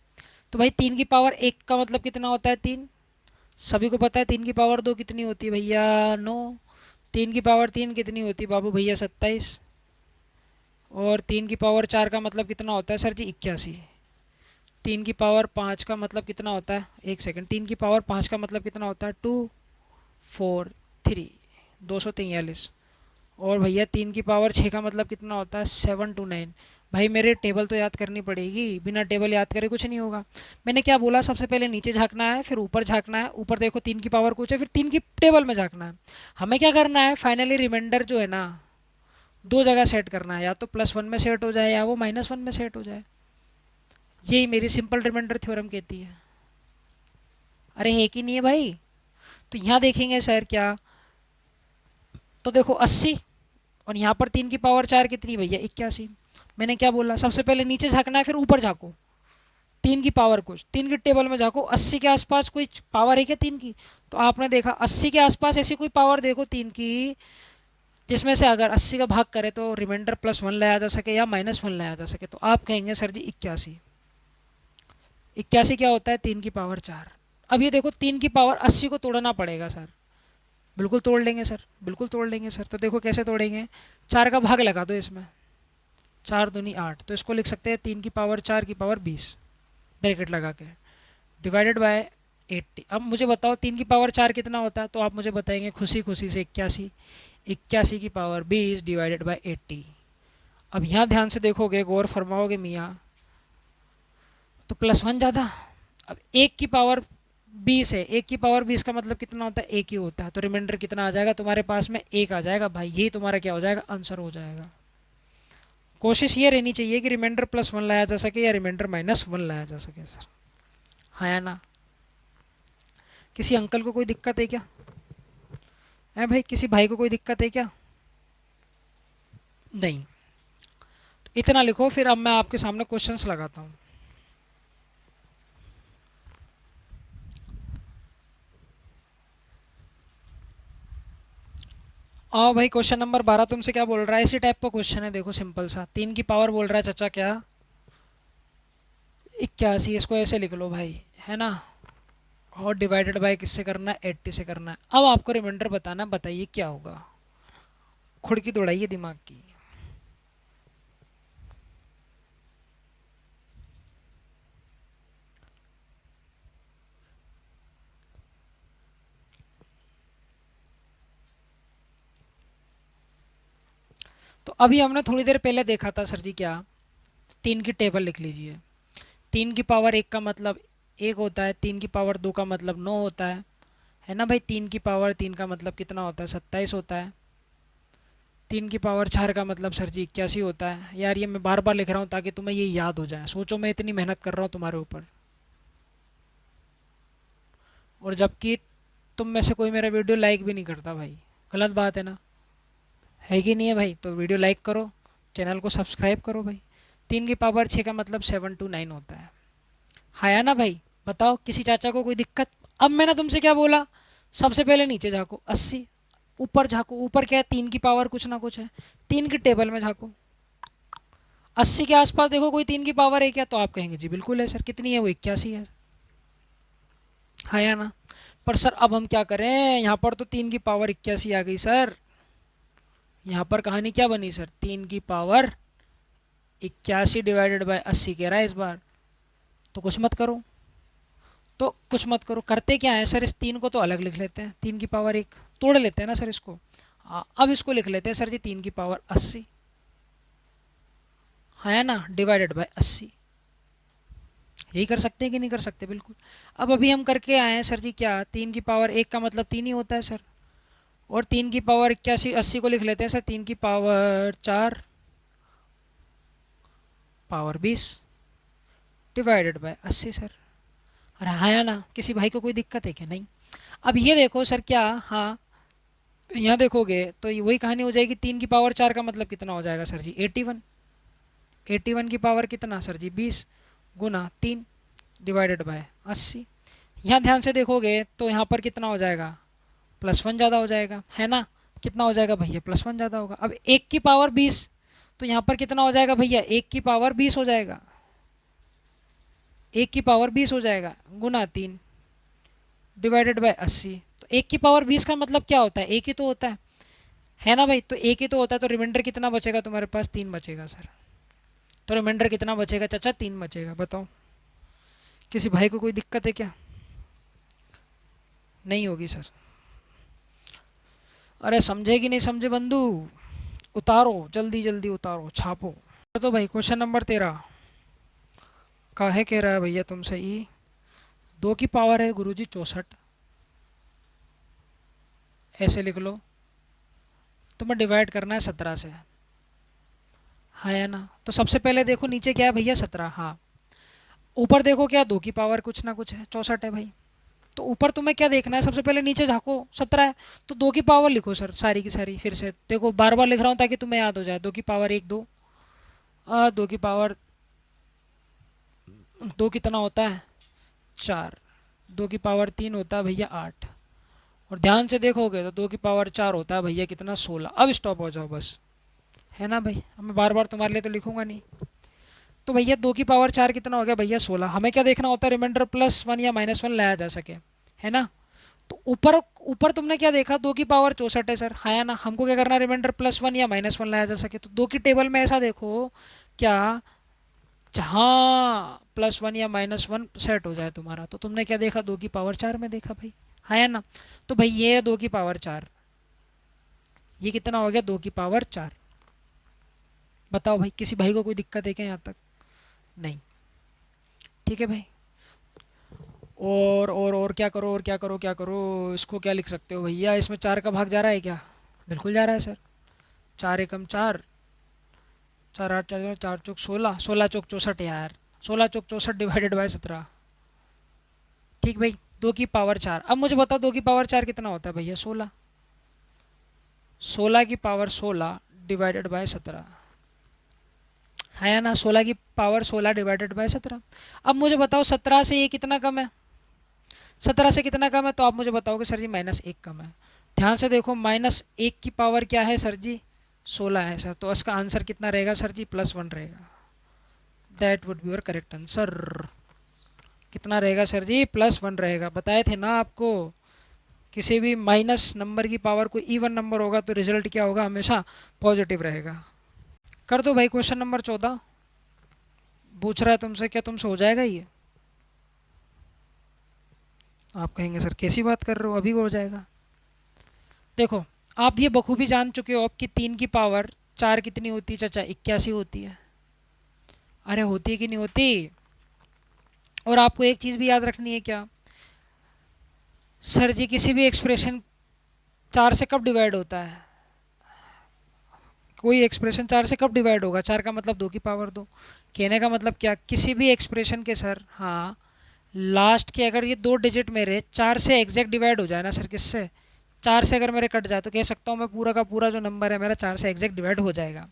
तो भाई 3 की पावर 1 का मतलब कितना होता है? 3। सभी को पता है 3 की पावर 2 कितनी होती है भैया? 9। 3 की पावर 3 कितनी होती है बाबू भैया? 27। और 3 की पावर 4 का मतलब कितना होता है सर जी? 81। 3 की पावर 5 का मतलब कितना होता है? एक सेकंड, 3 की पावर 5 का मतलब कितना होता है? 243, 243। और भैया 3 की पावर 6 का मतलब कितना होता है? 729। भाई मेरे टेबल तो याद करनी पड़ेगी, बिना टेबल याद करे कुछ नहीं होगा। मैंने क्या बोला? सबसे पहले नीचे झाँकना है, फिर ऊपर झाँकना है, ऊपर देखो 3 की पावर कुछ है, फिर 3 की टेबल में झाँकना है। हमें क्या करना है? फाइनली रिमाइंडर जो है ना, दो जगह सेट करना है, या तो +1 में सेट हो जाए या वो -1 में सेट हो जाए। यही मेरी सिंपल रिमाइंडर थ्योरम कहती है। अरे है कि नहीं है भाई? तो यहाँ देखेंगे सर क्या, तो देखो 80, और यहाँ पर 3 की पावर 4 कितनी भैया? 81। मैंने क्या बोला? सबसे पहले नीचे झाँकना है, फिर ऊपर झाँको, 3 की पावर कुछ, 3 की टेबल में झाँको, 80 के आसपास कोई पावर है क्या 3 की? तो आपने देखा 80 के आसपास ऐसी कोई पावर देखो 3 की, जिसमें से अगर 80 का भाग करे तो रिमाइंडर +1 लाया जा सके या -1 लाया जा सके, तो आप कहेंगे सर जी 81। 81 क्या होता है? 3 की पावर 4। अब ये देखो 3 की पावर 80 को तोड़ना पड़ेगा सर। बिल्कुल तोड़ लेंगे सर, बिल्कुल तोड़ लेंगे सर। तो देखो कैसे तोड़ेंगे, 4 का भाग लगा दो इसमें, 4 दूनी 8, तो इसको लिख सकते हैं 3 की पावर 4 की पावर 20, ब्रैकेट लगा के, डिवाइडेड बाय 80। अब मुझे बताओ 3 की पावर 4 कितना होता है? तो आप मुझे बताएंगे खुशी खुशी से 81। 81 की पावर 20 डिवाइडेड बाय 80। अब यहाँ ध्यान से देखोगे, गौर फरमाओगे मियाँ, तो +1 ज़्यादा। अब 1 की पावर 20 है, 1 की पावर 20 का मतलब कितना होता है? 1 ही होता है। तो रिमाइंडर कितना आ जाएगा तुम्हारे पास में? 1 आ जाएगा भाई। यही तुम्हारा क्या हो जाएगा? आंसर हो जाएगा। कोशिश ये रहनी चाहिए कि रिमाइंडर +1 लाया जा सके या रिमाइंडर -1 लाया जा सके सर। हाँ या ना? किसी अंकल को कोई दिक्कत है क्या? है भाई, किसी भाई को कोई दिक्कत है क्या? नहीं। तो इतना लिखो, फिर अब मैं आपके सामने क्वेश्चंस लगाता हूँ। आओ भाई, क्वेश्चन नंबर 12 तुमसे क्या बोल रहा है? इसी टाइप का क्वेश्चन है, देखो सिंपल सा। 3 की पावर बोल रहा है चाचा क्या? 81। इसको ऐसे लिख लो भाई, है ना। और डिवाइडेड बाय किससे करना है? 80 से करना है। अब आपको रिमाइंडर बताना, बताइए क्या होगा। खुड़की दौड़ाइए दिमाग की। तो अभी हमने थोड़ी देर पहले देखा था सर जी क्या, 3 की टेबल लिख लीजिए। 3 की पावर 1 का मतलब 1 होता है, 3 की पावर 2 का मतलब 9 होता है ना भाई। 3 की पावर 3 का मतलब कितना होता है? 27 होता है। 3 की पावर 4 का मतलब सर जी 81 होता है। यार ये मैं बार बार लिख रहा हूँ ताकि तुम्हें ये याद हो जाए। सोचो मैं इतनी मेहनत कर रहा हूँ तुम्हारे ऊपर, और जबकि तुम में से कोई मेरा वीडियो लाइक भी नहीं करता भाई। गलत बात है ना? है कि नहीं है भाई? तो वीडियो लाइक करो, चैनल को सब्सक्राइब करो भाई। 3 की पावर 6 का मतलब 729 होता है। हाँ या ना भाई? बताओ किसी चाचा को कोई दिक्कत? अब मैंने तुमसे क्या बोला? सबसे पहले नीचे झाँको 80, ऊपर झाँको, ऊपर क्या है? 3 की पावर कुछ ना कुछ है, 3 की टेबल में झाँको, 80 के आसपास देखो कोई 3 की पावर है क्या? तो आप कहेंगे जी बिल्कुल है सर। कितनी है वो? 81 है। हाँ या ना? पर सर अब हम क्या करें, यहाँ पर तो 3 की पावर 81 आ गई सर। यहाँ पर कहानी क्या बनी सर? 3 की पावर 81 डिवाइडेड बाय 80 कह रहा है इस बार। तो कुछ मत करो, तो कुछ मत करो। करते क्या है सर, इस 3 को तो अलग लिख लेते हैं, 3 की पावर 1 तोड़ लेते हैं ना सर इसको। अब इसको लिख लेते हैं सर जी 3 की पावर 80, है ना, डिवाइडेड बाय 80। यही कर सकते हैं कि नहीं कर सकते? बिल्कुल। अब अभी हम करके आए हैं सर जी क्या, 3 की पावर 1 का मतलब 3 ही होता है सर। और 3 की पावर 81 80 को लिख लेते हैं सर 3 की power 4, power 20 divided by 80 sir. अरे हाँ या ना, किसी भाई को कोई दिक्कत है क्या? नहीं। अब ये देखो सर क्या, हाँ यहाँ देखोगे तो ये वही कहानी हो जाएगी। 3 की पावर 4 का मतलब कितना हो जाएगा सर जी? 81। 81 की पावर कितना सर जी? 20 गुना 3 डिवाइडेड बाय 80। यहाँ ध्यान से देखोगे तो यहाँ पर कितना हो जाएगा? +1 ज़्यादा हो जाएगा, है ना? कितना हो जाएगा भैया? +1 ज़्यादा होगा। अब 1 की पावर 20, तो यहाँ पर कितना हो जाएगा भैया? 1 की पावर 20 हो जाएगा। 1 की पावर 20 हो जाएगा गुना 3 डिवाइडेड बाय 80। तो 1 की पावर 20 का मतलब क्या होता है? एक ही तो होता है ना भाई? तो एक ही तो होता है, तो रिमाइंडर कितना बचेगा तुम्हारे पास? 3 बचेगा सर। तो रिमाइंडर कितना बचेगा चाचा? 3 बचेगा। बताओ किसी भाई को कोई दिक्कत है क्या? नहीं होगी सर। अरे समझे कि नहीं समझे बंधु? उतारो, जल्दी जल्दी उतारो, छापो। तो भाई क्वेश्चन नंबर 13 काहे कह रहा है भैया तुमसे? ई 2 की पावर है गुरुजी 64, ऐसे लिख लो। तुम्हें डिवाइड करना है 17 से, हाँ या ना? तो सबसे पहले देखो नीचे क्या है भैया? 17, हाँ। ऊपर देखो क्या? 2 की पावर कुछ ना कुछ है, 64 है भाई। तो ऊपर तुम्हें क्या देखना है? सबसे पहले नीचे झाँको, 17 है। तो 2 की पावर लिखो सर, सारी की सारी। फिर से देखो, बार बार लिख रहा हूँ ताकि तुम्हें याद हो जाए। 2 की पावर 1 2, 2 कितना होता है? 4। 2 की पावर 3 होता है भैया 8। और ध्यान से देखोगे तो 2 की पावर 4 होता है भैया कितना? 16। अब स्टॉप हो जाओ बस, है ना भाई? अब मैं बार बार तुम्हारे लिए तो लिखूंगा नहीं। तो भैया 2 की पावर 4 कितना हो गया भैया? 16। हमें क्या देखना होता है? रिमाइंडर +1 या -1 लाया जा सके, है ना? तो ऊपर ऊपर तुमने क्या देखा? 2 की पावर 64 है सर, हाँ या ना? हमको क्या करना है? रिमाइंडर +1 या -1 लाया जा सके। तो 2 की टेबल में ऐसा देखो क्या, जहाँ +1 या -1 सेट हो जाए तुम्हारा। तो तुमने क्या देखा? 2 की पावर 4 में देखा भाई, हाँ या ना? तो भाई ये है 2 की पावर 4। ये कितना हो गया? 2 की पावर 4। बताओ भाई, किसी भाई को कोई दिक्कत है क्या यहाँ तक? नहीं। ठीक है भाई। और क्या करो, और क्या करो, क्या करो? इसको क्या लिख सकते हो भैया? इसमें 4 का भाग जा रहा है क्या? बिल्कुल जा रहा है सर। 4 एकम 4, 4 8 4 4 चौक 16, 16 चौक 64 यार। 16 चौक 64 डिवाइडेड बाय 17। ठीक भाई। 2 की पावर 4। अब मुझे बताओ 2 की पावर 4 कितना होता है भैया? 16। 16 की पावर 16 डिवाइडेड बाय 17, है या ना? 16 की पावर 16 डिवाइडेड बाय 17। अब मुझे बताओ 17 से ये कितना कम है? 17 से कितना कम है? तो आप मुझे बताओगे सर जी -1 कम है। ध्यान से देखो, -1 की पावर क्या है सर जी? 16 है सर। तो इसका आंसर कितना रहेगा सर जी? +1 रहेगा। That would be your correct answer. कितना रहेगा सर जी? +1 रहेगा। बताए थे ना आपको, किसी भी माइनस नंबर की पावर कोई इवन नंबर होगा तो रिजल्ट क्या होगा? हमेशा पॉजिटिव रहेगा। कर दो भाई क्वेश्चन नंबर 14। पूछ रहा है तुमसे, क्या तुमसे हो जाएगा ये? आप कहेंगे सर कैसी बात कर रहे हो, अभी हो जाएगा। देखो, आप ये बखूबी जान चुके हो अब कि 3 की पावर 4 कितनी होती है चाचा? 81 होती है। अरे होती है कि नहीं होती? और आपको एक चीज़ भी याद रखनी है क्या सर जी? किसी भी एक्सप्रेशन 4 से कब डिवाइड होता है? कोई एक्सप्रेशन 4 से कब डिवाइड होगा? 4 का मतलब 2 की पावर 2। कहने का मतलब क्या? किसी भी एक्सप्रेशन के सर, हाँ, लास्ट के अगर ये 2 डिजिट मेरे 4 से एग्जैक्ट डिवाइड हो जाए ना सर, किससे? 4 से अगर मेरे कट जाए तो कह सकता हूँ मैं पूरा का पूरा जो नंबर है मेरा 4 से एग्जैक्ट डिवाइड हो जाएगा।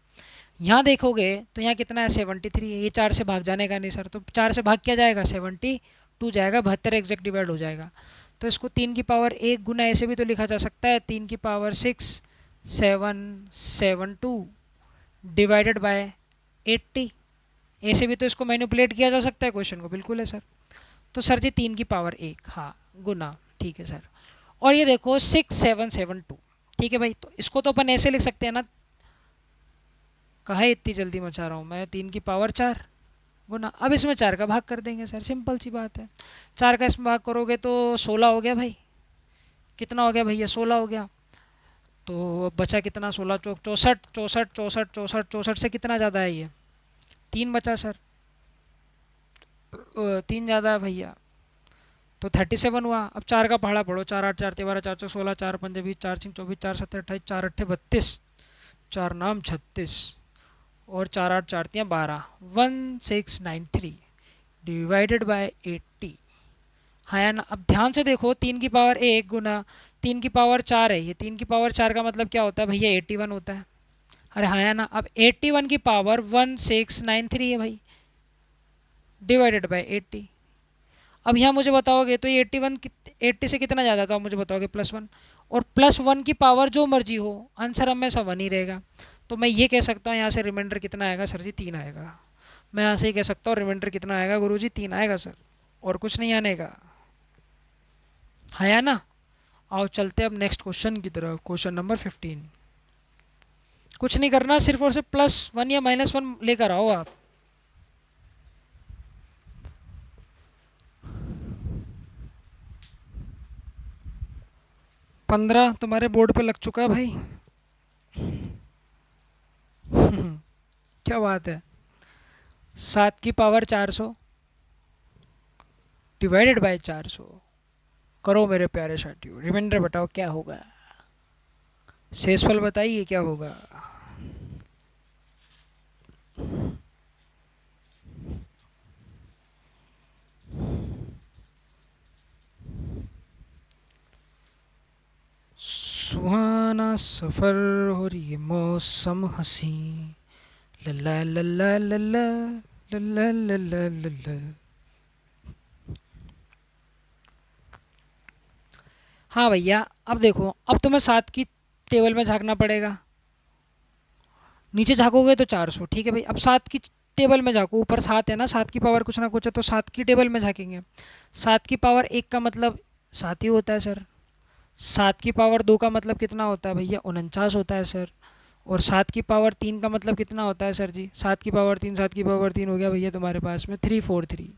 यहाँ देखोगे तो यहाँ कितना है? 73 है। ये 4 से भाग जाने का नहीं सर, तो 4 से भाग क्या जाएगा? 72 जाएगा। 72 एग्जैक्ट डिवाइड हो जाएगा। तो इसको 3 की पावर 1 गुना ऐसे भी तो लिखा जा सकता है, 3 की पावर 6 772 डिवाइडेड बाय 80। ऐसे भी तो इसको मैनिपुलेट किया जा सकता है क्वेश्चन को। बिल्कुल है सर। तो सर जी 3 की पावर 1, हाँ, गुना, ठीक है सर। और ये देखो 6772, ठीक है भाई। तो इसको तो अपन ऐसे लिख सकते हैं ना, कहाँ इतनी जल्दी मचा रहा हूँ मैं? 3 की पावर 4 गुना, अब इसमें 4 का भाग कर देंगे सर, सिंपल सी बात है। 4 का इसमें भाग करोगे तो 16 हो गया भाई। कितना हो गया भैया? 16 हो गया। तो अब बचा कितना? 16 चौक 64, 64 64 64 64 से कितना ज़्यादा है ये? 3 बचा सर। 3 ज़्यादा है भैया, तो 37 हुआ। अब 4 का पहाड़ा पढ़ो, 4 8 4 13 4 4 16 4 5 20 4 5 24 4 7 28 4 8 32 4 नाम 36। और 4 8 4 3 12, 1693 डिवाइडेड बाय 80। हाँ या ना। अब ध्यान से देखो, 3 की पावर 1 गुना 3 की पावर 4 है, ये 3 की पावर 4 का मतलब क्या होता है भैया 81 होता है। अरे हाँ या ना। अब 81 की पावर 1693 है भाई, डिवाइडेड बाय 80। अब यहाँ मुझे बताओगे तो ये 81 80 से कितना ज़्यादा था, मुझे बताओगे +1। और +1 की पावर जो मर्जी हो, आंसर हमेशा 1 ही रहेगा। तो मैं ये कह सकता हूँ यहाँ से रिमाइंडर कितना आएगा सर जी, 3 आएगा। मैं यहाँ से ही कह सकता हूँ रिमाइंडर कितना आएगा गुरुजी, 3 आएगा सर, और कुछ नहीं आने का। है या ना। आओ चलते अब नेक्स्ट क्वेश्चन की तरफ, क्वेश्चन नंबर 15। कुछ नहीं करना, सिर्फ और सिर्फ +1 या -1 लेकर आओ आप। 15 तुम्हारे बोर्ड पे लग चुका है भाई। क्या बात है। 7 की पावर 400 डिवाइडेड बाय 400। करो मेरे प्यारे साथियों, रिमाइंडर बताओ क्या होगा, शेषफल बताइए क्या होगा। सुहाना सफर और ये मौसम हसी, लल्ला लल्ला लल्ला लल्ला लल्ला लल्ला। हाँ भैया, अब देखो, अब तुम्हें 7 की टेबल में झांकना पड़ेगा। नीचे झाँकोगे तो 400, ठीक है भाई। अब 7 की टेबल में झाँको, ऊपर 7 है ना, 7 की पावर कुछ ना कुछ है, तो 7 की टेबल में झाँकेंगे। 7 की पावर 1 का मतलब 7 ही होता है सर। 7 की पावर 2 का मतलब कितना होता है भैया, 49 होता है सर। और 7 की पावर 3 का मतलब कितना होता है सर जी, 7 की पावर 3, 7 की पावर 3 हो गया भैया तुम्हारे पास में 343।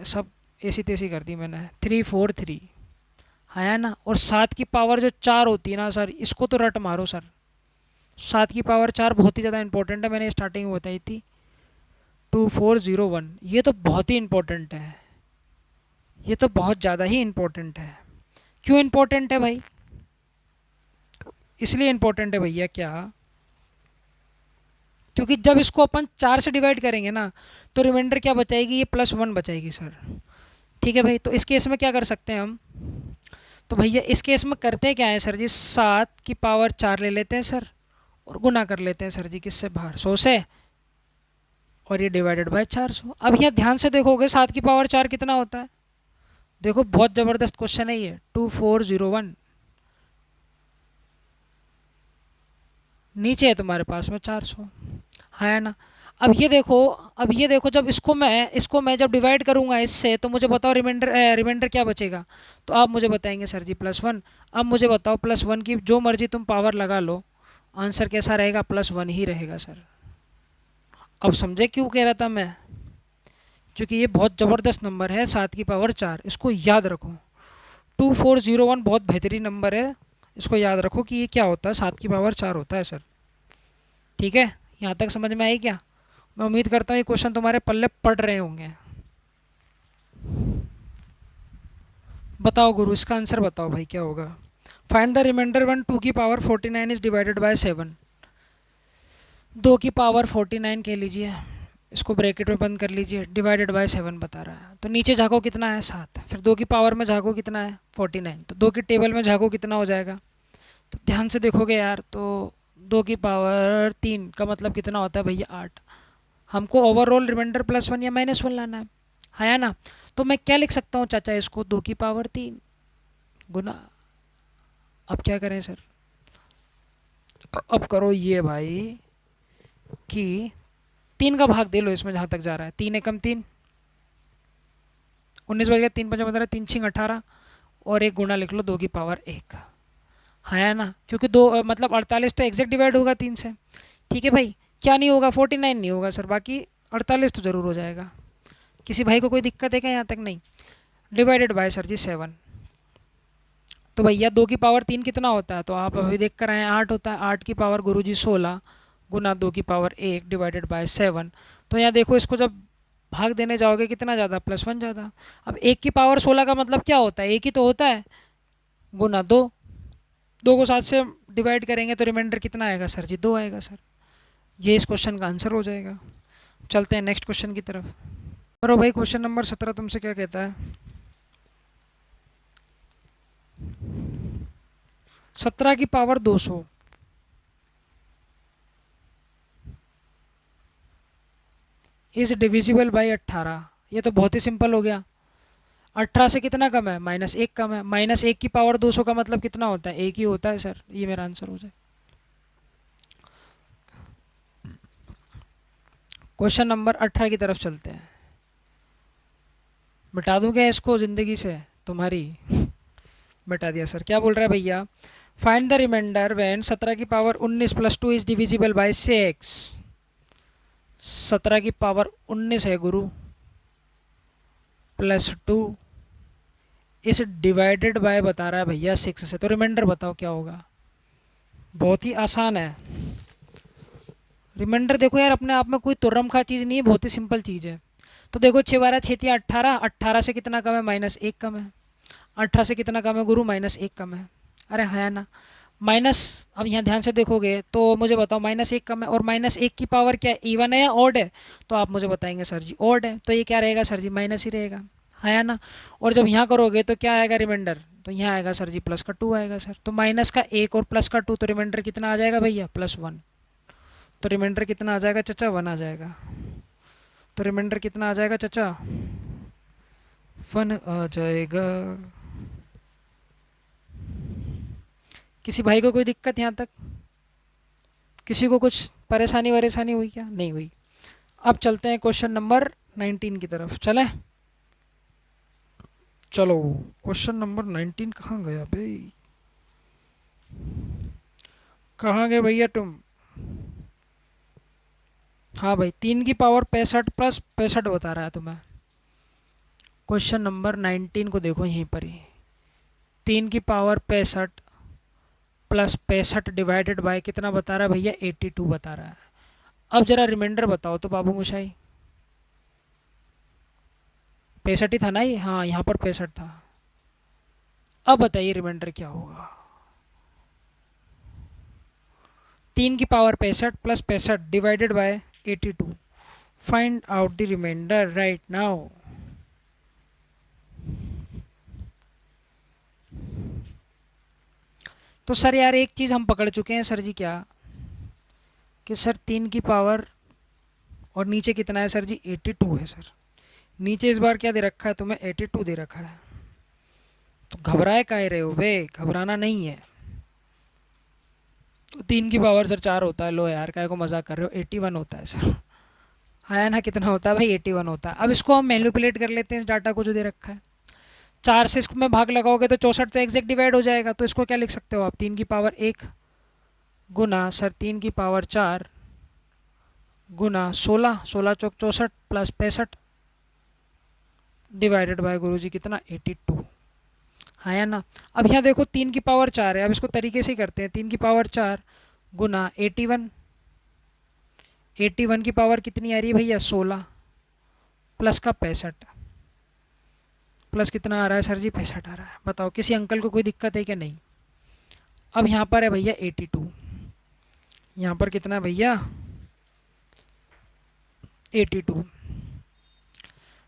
सब ऐसी तैसी कर दी मैंने, 343। है ना। और 7 की पावर जो 4 होती है ना सर, इसको तो रट मारो सर। 7 की पावर 4 बहुत ही ज़्यादा इंपॉर्टेंट है, मैंने स्टार्टिंग में बताई थी, 2401। ये तो बहुत ही इंपॉर्टेंट है, ये तो बहुत ज़्यादा ही इंपॉर्टेंट है। क्यों इंपॉर्टेंट है भाई, इसलिए इंपॉर्टेंट है भैया क्या, क्योंकि जब इसको अपन 4 से डिवाइड करेंगे ना, तो रिमाइंडर क्या बचाएगी, ये +1 बचाएगी सर। ठीक है भाई। तो इस केस में क्या कर सकते हैं हम, तो भैया इस केस में करते क्या है सर जी, 7 की पावर 4 ले लेते हैं सर, और गुना कर लेते हैं सर जी किससे, बाहर 100 से, और ये डिवाइडेड बाय 400। अब यहाँ ध्यान से देखोगे 7 की पावर 4 कितना होता है, देखो बहुत ज़बरदस्त क्वेश्चन है ये, 2401। नीचे है तुम्हारे पास में 400, है ना। अब ये देखो जब इसको मैं जब डिवाइड करूंगा इससे, तो मुझे बताओ रिमाइंडर रिमाइंडर क्या बचेगा। तो आप मुझे बताएंगे सर जी +1। अब मुझे बताओ +1 की जो मर्जी तुम पावर लगा लो, आंसर कैसा रहेगा, +1 ही रहेगा सर। अब समझे क्यों कह रहा था मैं, क्योंकि ये बहुत ज़बरदस्त नंबर है 7 की पावर 4, इसको याद रखो। 2401 बहुत बेहतरीन नंबर है, इसको याद रखो कि ये क्या होता है, 7 की पावर 4 होता है सर। ठीक है, यहाँ तक समझ में आई क्या। मैं उम्मीद करता हूँ ये क्वेश्चन तुम्हारे पल्ले पड़ रहे होंगे। बताओ गुरु, इसका आंसर बताओ भाई क्या होगा। फाइंड द रिमाइंडर वन 2 की पावर 49 इज डिवाइडेड बाय 7। 2 की पावर 49 कह लीजिए, इसको ब्रैकेट में बंद कर लीजिए, डिवाइडेड बाय 7 बता रहा है। तो नीचे झाँको कितना है 7, फिर 2 की पावर में झाँको कितना है 49, तो 2 की टेबल में झाँको कितना हो जाएगा। तो ध्यान से देखोगे यार, तो 2 की पावर 3 का मतलब कितना होता है भैया 8। हमको ओवरऑल रिमाइंडर +1 या -1 लाना है ना। तो मैं क्या लिख सकता हूँ चाचा, इसको 2 की पावर 3 गुना, अब क्या करें सर, अब करो ये भाई कि 3 का भाग दे लो इसमें जहाँ तक जा रहा है, 3 एकम 3, 19 बज गया, 3 × 5 = 15, 3 × 6 = 18, और एक गुना लिख लो 2 की पावर 1। है ना, क्योंकि दो मतलब 48 तो एग्जैक्ट डिवाइड होगा 3 से। ठीक है भाई, क्या नहीं होगा, 49 नहीं होगा सर, बाकी 48 तो ज़रूर हो जाएगा। किसी भाई को कोई दिक्कत है क्या यहाँ तक, नहीं। डिवाइडेड बाय सर जी 7। तो भैया 2 की पावर 3 कितना होता है, तो आप अभी देख कर आए 8 होता है। 8 की पावर गुरुजी 16 गुना 2 की पावर 1 डिवाइडेड बाय 7। तो यहाँ देखो, इसको जब भाग देने जाओगे कितना ज़्यादा, +1 ज़्यादा। अब 1 की पावर 16 का मतलब क्या होता है, एक ही तो होता है, गुना 2। 2 को 7 से डिवाइड करेंगे तो रिमाइंडर कितना आएगा सर जी? 2 आएगा सर। ये इस क्वेश्चन का आंसर हो जाएगा। चलते हैं नेक्स्ट क्वेश्चन की तरफ। और भाई क्वेश्चन नंबर 17 तुमसे क्या कहता है? 17 की पावर 200 इज डिविजिबल बाई 18। ये तो बहुत ही सिंपल हो गया। 18 से कितना कम है? -1 कम है। -1 की पावर 200 का मतलब कितना होता है? 1 ही होता है सर। ये मेरा आंसर हो जाए। क्वेश्चन नंबर 18 की तरफ चलते हैं। बता दूं क्या इसको ज़िंदगी से तुम्हारी? बता दिया सर। क्या बोल रहा है भैया? फाइंड द रिमाइंडर व्हेन 17 की power 19 plus 2 is divisible by 6। 17 की पावर 19 है गुरु, प्लस 2 इस डिवाइडेड बाय बता रहा है भैया 6 से। तो रिमाइंडर बताओ क्या होगा? बहुत ही आसान है। रिमाइंडर देखो यार, अपने आप में कोई तुर्रम खा चीज़ नहीं है, बहुत ही सिंपल चीज़ है। तो देखो 6 12 6 18, 18 से कितना कम है? -1 कम है। 18 से कितना कम है गुरु? -1 कम है। अरे है ना माइनस। अब यहाँ ध्यान से देखोगे तो मुझे बताओ -1 कम है, और -1 की पावर क्या है? इवन है या ऑड है? तो आप मुझे बताएंगे सर जी ऑड है। तो ये क्या रहेगा सर जी? माइनस ही रहेगा, है ना। और जब यहाँ करोगे तो क्या आएगा रिमाइंडर? तो यहाँ आएगा सर जी +2 आएगा सर। तो -1 और +2, तो रिमाइंडर कितना आ जाएगा भैया? +1। तो रिमाइंडर कितना आ जाएगा चचा? 1 आ जाएगा। तो रिमाइंडर कितना आ जाएगा चचा? 1 आ जाएगा। किसी भाई को कोई दिक्कत यहाँ तक? किसी को कुछ परेशानी वरेशानी हुई क्या? नहीं हुई। अब चलते हैं क्वेश्चन नंबर 19 की तरफ। चलें? चलो क्वेश्चन नंबर 19 कहाँ गया भाई? कहाँ गए भैया तुम? हाँ भाई, 3 की पावर 65 प्लस 65 बता रहा है तुम्हें। क्वेश्चन नंबर 19 को देखो यहीं पर ही। 3 की पावर 65 प्लस 65 डिवाइडेड बाय कितना बता रहा है भैया? 82 बता रहा है। अब जरा रिमाइंडर बताओ तो बाबू मोशाई। 65 ही था ना ये? हाँ यहाँ पर 65 था। अब बताइए रिमाइंडर क्या होगा? 3 की power 65 plus 65 divided by 82। Find out the reminder right now. तो सर यार एक चीज़ हम पकड़ चुके हैं सर जी, क्या? कि सर 3 की पावर और नीचे कितना है सर जी? 82 है सर। नीचे इस बार क्या दे रखा है तुम्हें? 82 दे रखा है। तो घबराए काहे रहे हो बे? घबराना नहीं है। तो 3 की पावर सर 4 होता है। लो यार काहे को मजाक कर रहे हो? 81 होता है सर। है ना? कितना होता है भाई? 81 होता है। अब इसको हम मैनिपुलेट कर लेते हैं इस डाटा को जो दे रखा है। 4 से इसमें भाग लगाओगे तो 64 तो एग्जैक्ट डिवाइड हो जाएगा। तो इसको क्या लिख सकते हो आप? 3 की पावर 1 गुना सर 3 की पावर 4 गुना 16, 16 चौक 64 प्लस 65 डिवाइडेड बाय गुरुजी कितना? 82। हाँ या ना? अब यहाँ देखो 3 की पावर 4 है। अब इसको तरीके से ही करते हैं। 3 की पावर 4 गुना 81। 81 की पावर कितनी आ रही है भैया? 16 प्लस का 65। प्लस कितना आ रहा है सर जी? 65 आ रहा है। बताओ किसी अंकल को कोई दिक्कत है क्या? नहीं। अब यहाँ पर है भैया 82। यहाँ पर कितना है भैया? 82।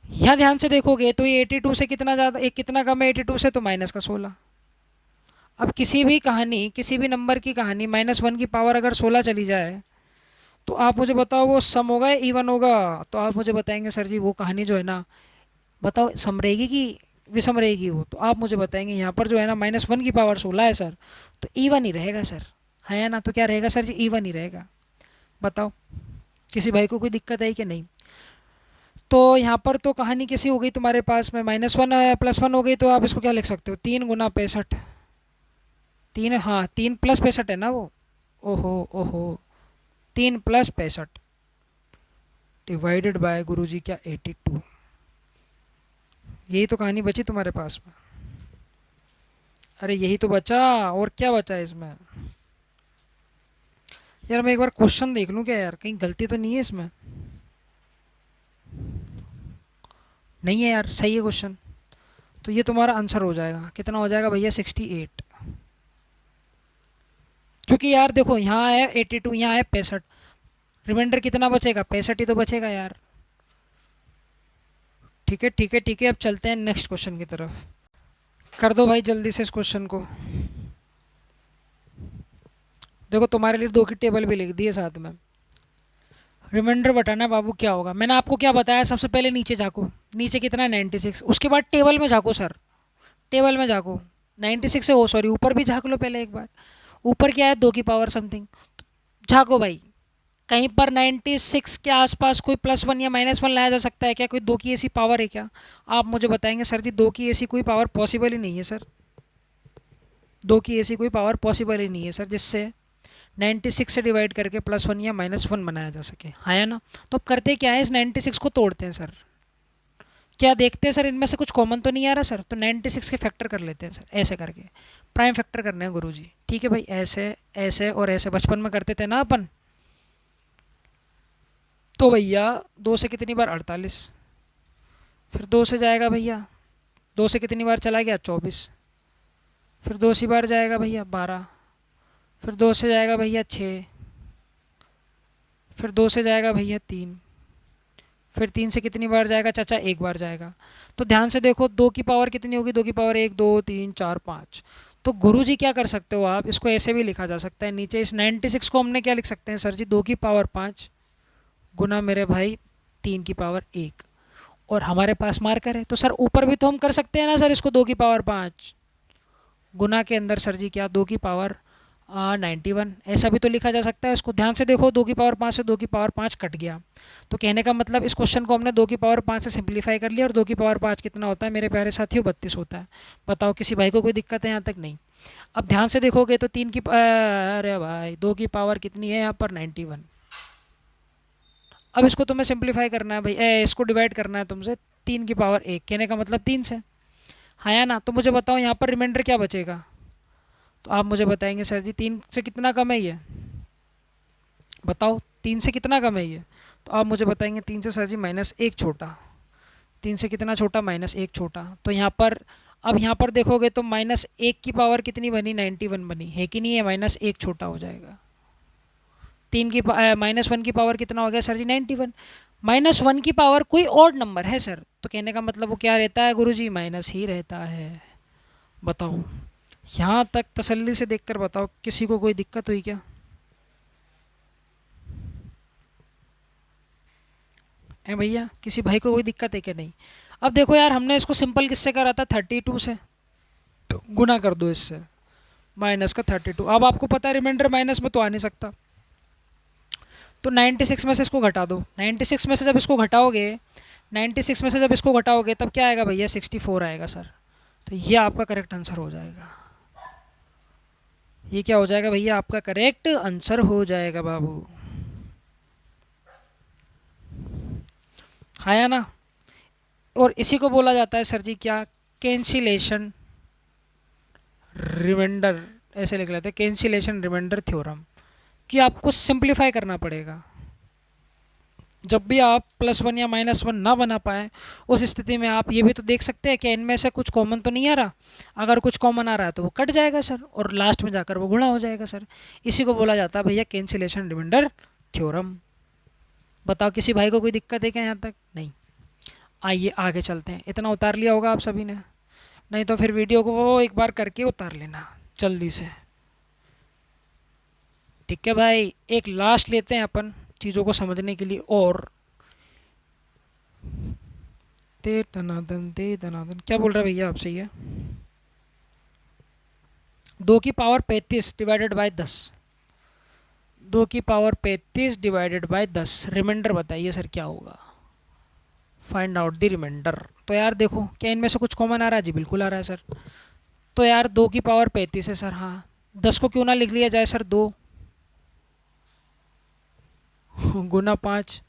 यहाँ ध्यान से देखोगे तो ये 82 से कितना ज़्यादा, एक कितना कम है 82 से? तो माइनस का 16। अब किसी भी कहानी, किसी भी नंबर की कहानी -1 की पावर अगर 16 चली जाए तो आप मुझे बताओ वो सम होगा या इवन होगा? तो आप मुझे बताएंगे सर जी वो कहानी जो है ना, बताओ सम रहेगी कि विषम रहेगी? वो तो आप मुझे बताएंगे। यहाँ पर जो है ना -1 की पावर 16 है सर, तो इवन ही रहेगा सर, है ना? तो क्या रहेगा सर जी? इवन ही रहेगा। बताओ किसी भाई को कोई दिक्कत है कि नहीं? तो यहाँ पर तो कहानी कैसी हो गई तुम्हारे पास में? -1 +1 हो गई। तो आप इसको क्या लिख सकते हो? 3 गुना 65। 3, हाँ 3 प्लस 65 है ना वो? ओहो ओहो, 3 प्लस 65 डिवाइडेड बाय गुरुजी क्या? 82। यही तो कहानी बची तुम्हारे पास में। अरे यही तो बचा, और क्या बचा है इसमें? यार मैं एक बार क्वेश्चन देख लूँ क्या यार, कहीं गलती तो नहीं है इसमें? नहीं है यार, सही है क्वेश्चन। तो ये तुम्हारा आंसर हो जाएगा। कितना हो जाएगा भैया? 68। क्योंकि यार देखो यहाँ है 82, यहाँ है 65, रिमाइंडर कितना बचेगा? 65 ही तो बचेगा यार। ठीक है ठीक है ठीक है, अब चलते हैं नेक्स्ट क्वेश्चन की तरफ। कर दो भाई जल्दी से इस क्वेश्चन को। देखो तुम्हारे लिए 2 की टेबल भी लिख दी है साथ में। रिमाइंडर बताना बाबू क्या होगा। मैंने आपको क्या बताया, सबसे पहले नीचे झाँको। नीचे कितना है? 96। उसके बाद टेबल में झाँको सर, टेबल में झाँको। 96 से, ओ सॉरी, ऊपर भी झाँक लो पहले एक बार। ऊपर क्या है? 2 की पावर समथिंग। झाँको भाई, कहीं पर 96 के आसपास कोई +1 या -1 लाया जा सकता है क्या? कोई 2 की ऐसी पावर है क्या? आप मुझे बताएंगे सर जी 2 की ऐसी कोई पावर पॉसिबल ही नहीं है सर। 2 की ऐसी कोई पावर पॉसिबल ही नहीं है सर जिससे 96 से डिवाइड करके +1 या -1 बनाया जा सके, हाँ या ना? तो अब करते क्या है, इस 96 को तोड़ते हैं सर। क्या देखते हैं सर, इनमें से कुछ कॉमन तो नहीं आ रहा सर? तो 96 के फैक्टर कर लेते हैं सर, ऐसे करके प्राइम फैक्टर करने हैं गुरुजी। ठीक है भाई, ऐसे ऐसे और ऐसे बचपन में करते थे ना अपन। तो भैया 2 से कितनी बार? 48। फिर 2 से जाएगा भैया, 2 से कितनी बार चला गया? 24। फिर 2 सी बार जाएगा भैया 12। फिर 2 से जाएगा भैया 6। फिर 2 से जाएगा भैया 3। फिर 3 से कितनी बार जाएगा चाचा? एक बार जाएगा। तो ध्यान से देखो 2 की पावर कितनी होगी? 2 की पावर 1 2 3 4 5। तो गुरुजी क्या कर सकते हो आप, इसको ऐसे भी लिखा जा सकता है। नीचे इस 96 को हमने क्या लिख सकते हैं सर जी? 2 की पावर 5 गुना मेरे भाई 3 की पावर 1। और हमारे पास मार्कर है तो सर ऊपर भी तो हम कर सकते हैं ना सर इसको। 2 की पावर 5 गुना के अंदर सर जी क्या? 2 की पावर 91, ऐसा भी तो लिखा जा सकता है इसको। ध्यान से देखो 2 की पावर 5 से 2 की पावर 5 कट गया। तो कहने का मतलब इस क्वेश्चन को हमने 2 की पावर 5 से सिंप्लीफाई कर लिया। और 2 की पावर 5 कितना होता है मेरे प्यारे साथियों? 32 होता है। बताओ किसी भाई को कोई दिक्कत है यहाँ तक? नहीं। अब ध्यान से देखोगे तो 3 की अरे भाई 2 की पावर कितनी है यहाँ पर? 91। अब इसको तुम्हें सिंप्लीफाई करना है भाई, इसको डिवाइड करना है तुमसे। 3 की पावर 1 कहने का मतलब 3 से, हाँ या ना? तो मुझे बताओ यहाँ पर रिमाइंडर क्या बचेगा? तो आप मुझे बताएंगे सर जी 3 से कितना कम है ये? बताओ 3 से कितना कम है ये? तो आप मुझे बताएंगे 3 से सर जी -1 छोटा। 3 से कितना छोटा? -1 छोटा। तो यहाँ पर, अब यहाँ पर देखोगे तो -1 की पावर कितनी बनी? 91 बनी है कि नहीं है? -1 छोटा हो जाएगा। 3 की -1 की पावर कितना हो गया सर जी? 91। -1 की पावर कोई और नंबर है सर, तो कहने का मतलब वो क्या रहता है गुरुजी? माइनस ही रहता है। बताओ यहाँ तक तसल्ली से देखकर बताओ, किसी को कोई दिक्कत हुई क्या? है भैया, किसी भाई को कोई दिक्कत है क्या? नहीं। अब देखो यार हमने इसको सिंपल किससे करा था? 32 से। तो गुना कर दो इससे, माइनस का 32। अब आपको पता है रिमाइंडर माइनस में तो आ नहीं सकता, तो 96 में से इसको घटा दो। 96 में से जब इसको घटाओगे, 96 में से जब इसको घटाओगे तब क्या आएगा भैया? 64 आएगा सर। तो ये आपका करेक्ट आंसर हो जाएगा। ये क्या हो जाएगा भैया? आपका करेक्ट आंसर हो जाएगा बाबू, हाँ या ना? और इसी को बोला जाता है सर जी क्या? कैंसिलेशन रिमाइंडर, ऐसे लिख लेते हैं कैंसिलेशन रिमाइंडर थ्योरम। कि आपको सिंप्लीफाई करना पड़ेगा। जब भी आप +1 या -1 ना बना पाए, उस स्थिति में आप ये भी तो देख सकते हैं कि इनमें से कुछ कॉमन तो नहीं आ रहा। अगर कुछ कॉमन आ रहा है तो वो कट जाएगा सर, और लास्ट में जाकर वो गुणा हो जाएगा सर। इसी को बोला जाता है भैया कैंसिलेशन रिमाइंडर थ्योरम। बताओ किसी भाई को कोई दिक्कत है क्या यहाँ तक? नहीं। आइए आगे चलते हैं। इतना उतार लिया होगा आप सभी ने, नहीं तो फिर वीडियो को वो एक बार करके उतार लेना जल्दी से। ठीक है भाई, एक लास्ट लेते हैं अपन चीज़ों को समझने के लिए। और ते दनादन क्या बोल रहा है भैया आपसे? ये 2 की पावर 35 डिवाइडेड बाय 10। 2 की पावर 35 डिवाइडेड बाय 10, रिमाइंडर बताइए सर क्या होगा? Find out the reminder. तो यार देखो क्या इनमें से कुछ कॉमन आ रहा है? जी बिल्कुल आ रहा है सर। तो यार 2 की पावर 35 है सर, हाँ। 10 को क्यों ना लिख लिया जाए सर? 2 गुना 5,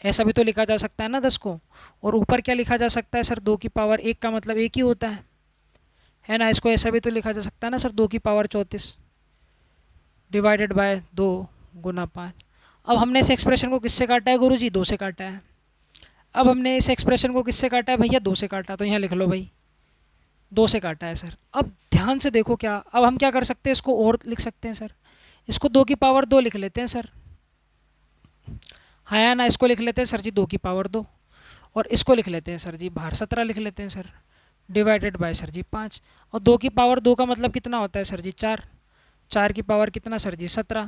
ऐसा भी तो लिखा जा सकता है ना 10 को। और ऊपर क्या लिखा जा सकता है सर? 2 की पावर 1 का मतलब 1 ही होता है ना? इसको ऐसा भी तो लिखा जा सकता है ना सर? 2 की पावर 34 डिवाइडेड बाय 2 गुना 5। अब हमने इस एक्सप्रेशन को किससे काटा है गुरुजी? 2 से काटा है। अब हमने इस एक्सप्रेशन को किससे काटा है भैया? 2 से काटा। तो यहाँ लिख लो भाई 2 से काटा है सर। अब ध्यान से देखो क्या, अब हम क्या कर सकते हैं, इसको और लिख सकते हैं सर। इसको 2 की पावर 2 लिख लेते हैं सर। हाँ या ना, इसको लिख लेते हैं सर जी 2 की पावर 2, और इसको लिख लेते हैं सर जी बाहर 17 लिख लेते हैं सर, डिवाइडेड बाय सर जी 5। और 2 की पावर 2 का मतलब कितना होता है सर जी 4, 4 की पावर कितना सर जी 17,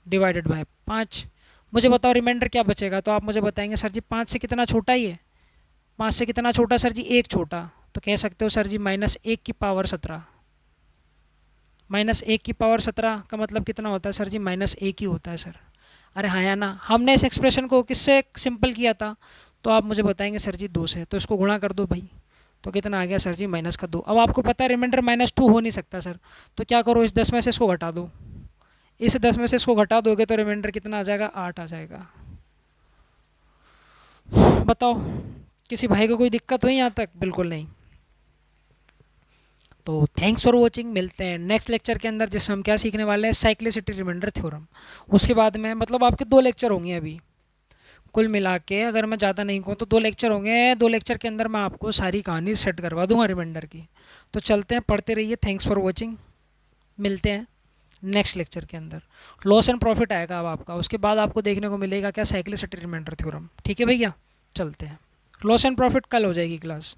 डिवाइडेड बाय 5। मुझे बताओ रिमाइंडर क्या बचेगा, तो आप मुझे बताएंगे सर जी 5 से कितना छोटा ही है, 5 से कितना छोटा सर जी 1 छोटा, तो कह सकते हो सर जी -1 की पावर 17। -1 की पावर 17 का मतलब कितना होता है सर जी -1 ही होता है सर। अरे हाँ या ना, हमने इस एक्सप्रेशन को किससे सिंपल किया था, तो आप मुझे बताएंगे सर जी 2 से, तो इसको गुणा कर दो भाई, तो कितना आ गया सर जी -2। अब आपको पता है रिमाइंडर -2 हो नहीं सकता सर, तो क्या करो इस 10 में से इसको घटा दो, इस 10 में से इसको घटा दोगे तो रिमाइंडर कितना आ जाएगा 8 आ जाएगा। बताओ किसी भाई को कोई दिक्कत हुई यहाँ तक? बिल्कुल नहीं। तो थैंक्स फॉर वॉचिंग, मिलते हैं नेक्स्ट लेक्चर के अंदर जिसमें हम क्या सीखने वाले हैं, साइक्लिसिटी रिमाइंडर थ्योरम। उसके बाद में मतलब आपके 2 लेक्चर होंगे अभी, कुल मिला के अगर मैं ज़्यादा नहीं कहूँ तो 2 लेक्चर होंगे। 2 लेक्चर के अंदर मैं आपको सारी कहानी सेट करवा दूंगा रिमाइंडर की। तो चलते हैं, पढ़ते रहिए, थैंक्स फॉर वॉचिंग, मिलते हैं नेक्स्ट लेक्चर के अंदर। लॉस एंड प्रॉफिट आएगा अब आपका, उसके बाद आपको देखने को मिलेगा क्या, साइक्लिसिटी रिमाइंडर थ्योरम। ठीक है भैया, चलते हैं। लॉस एंड प्रॉफिट कल हो जाएगी क्लास।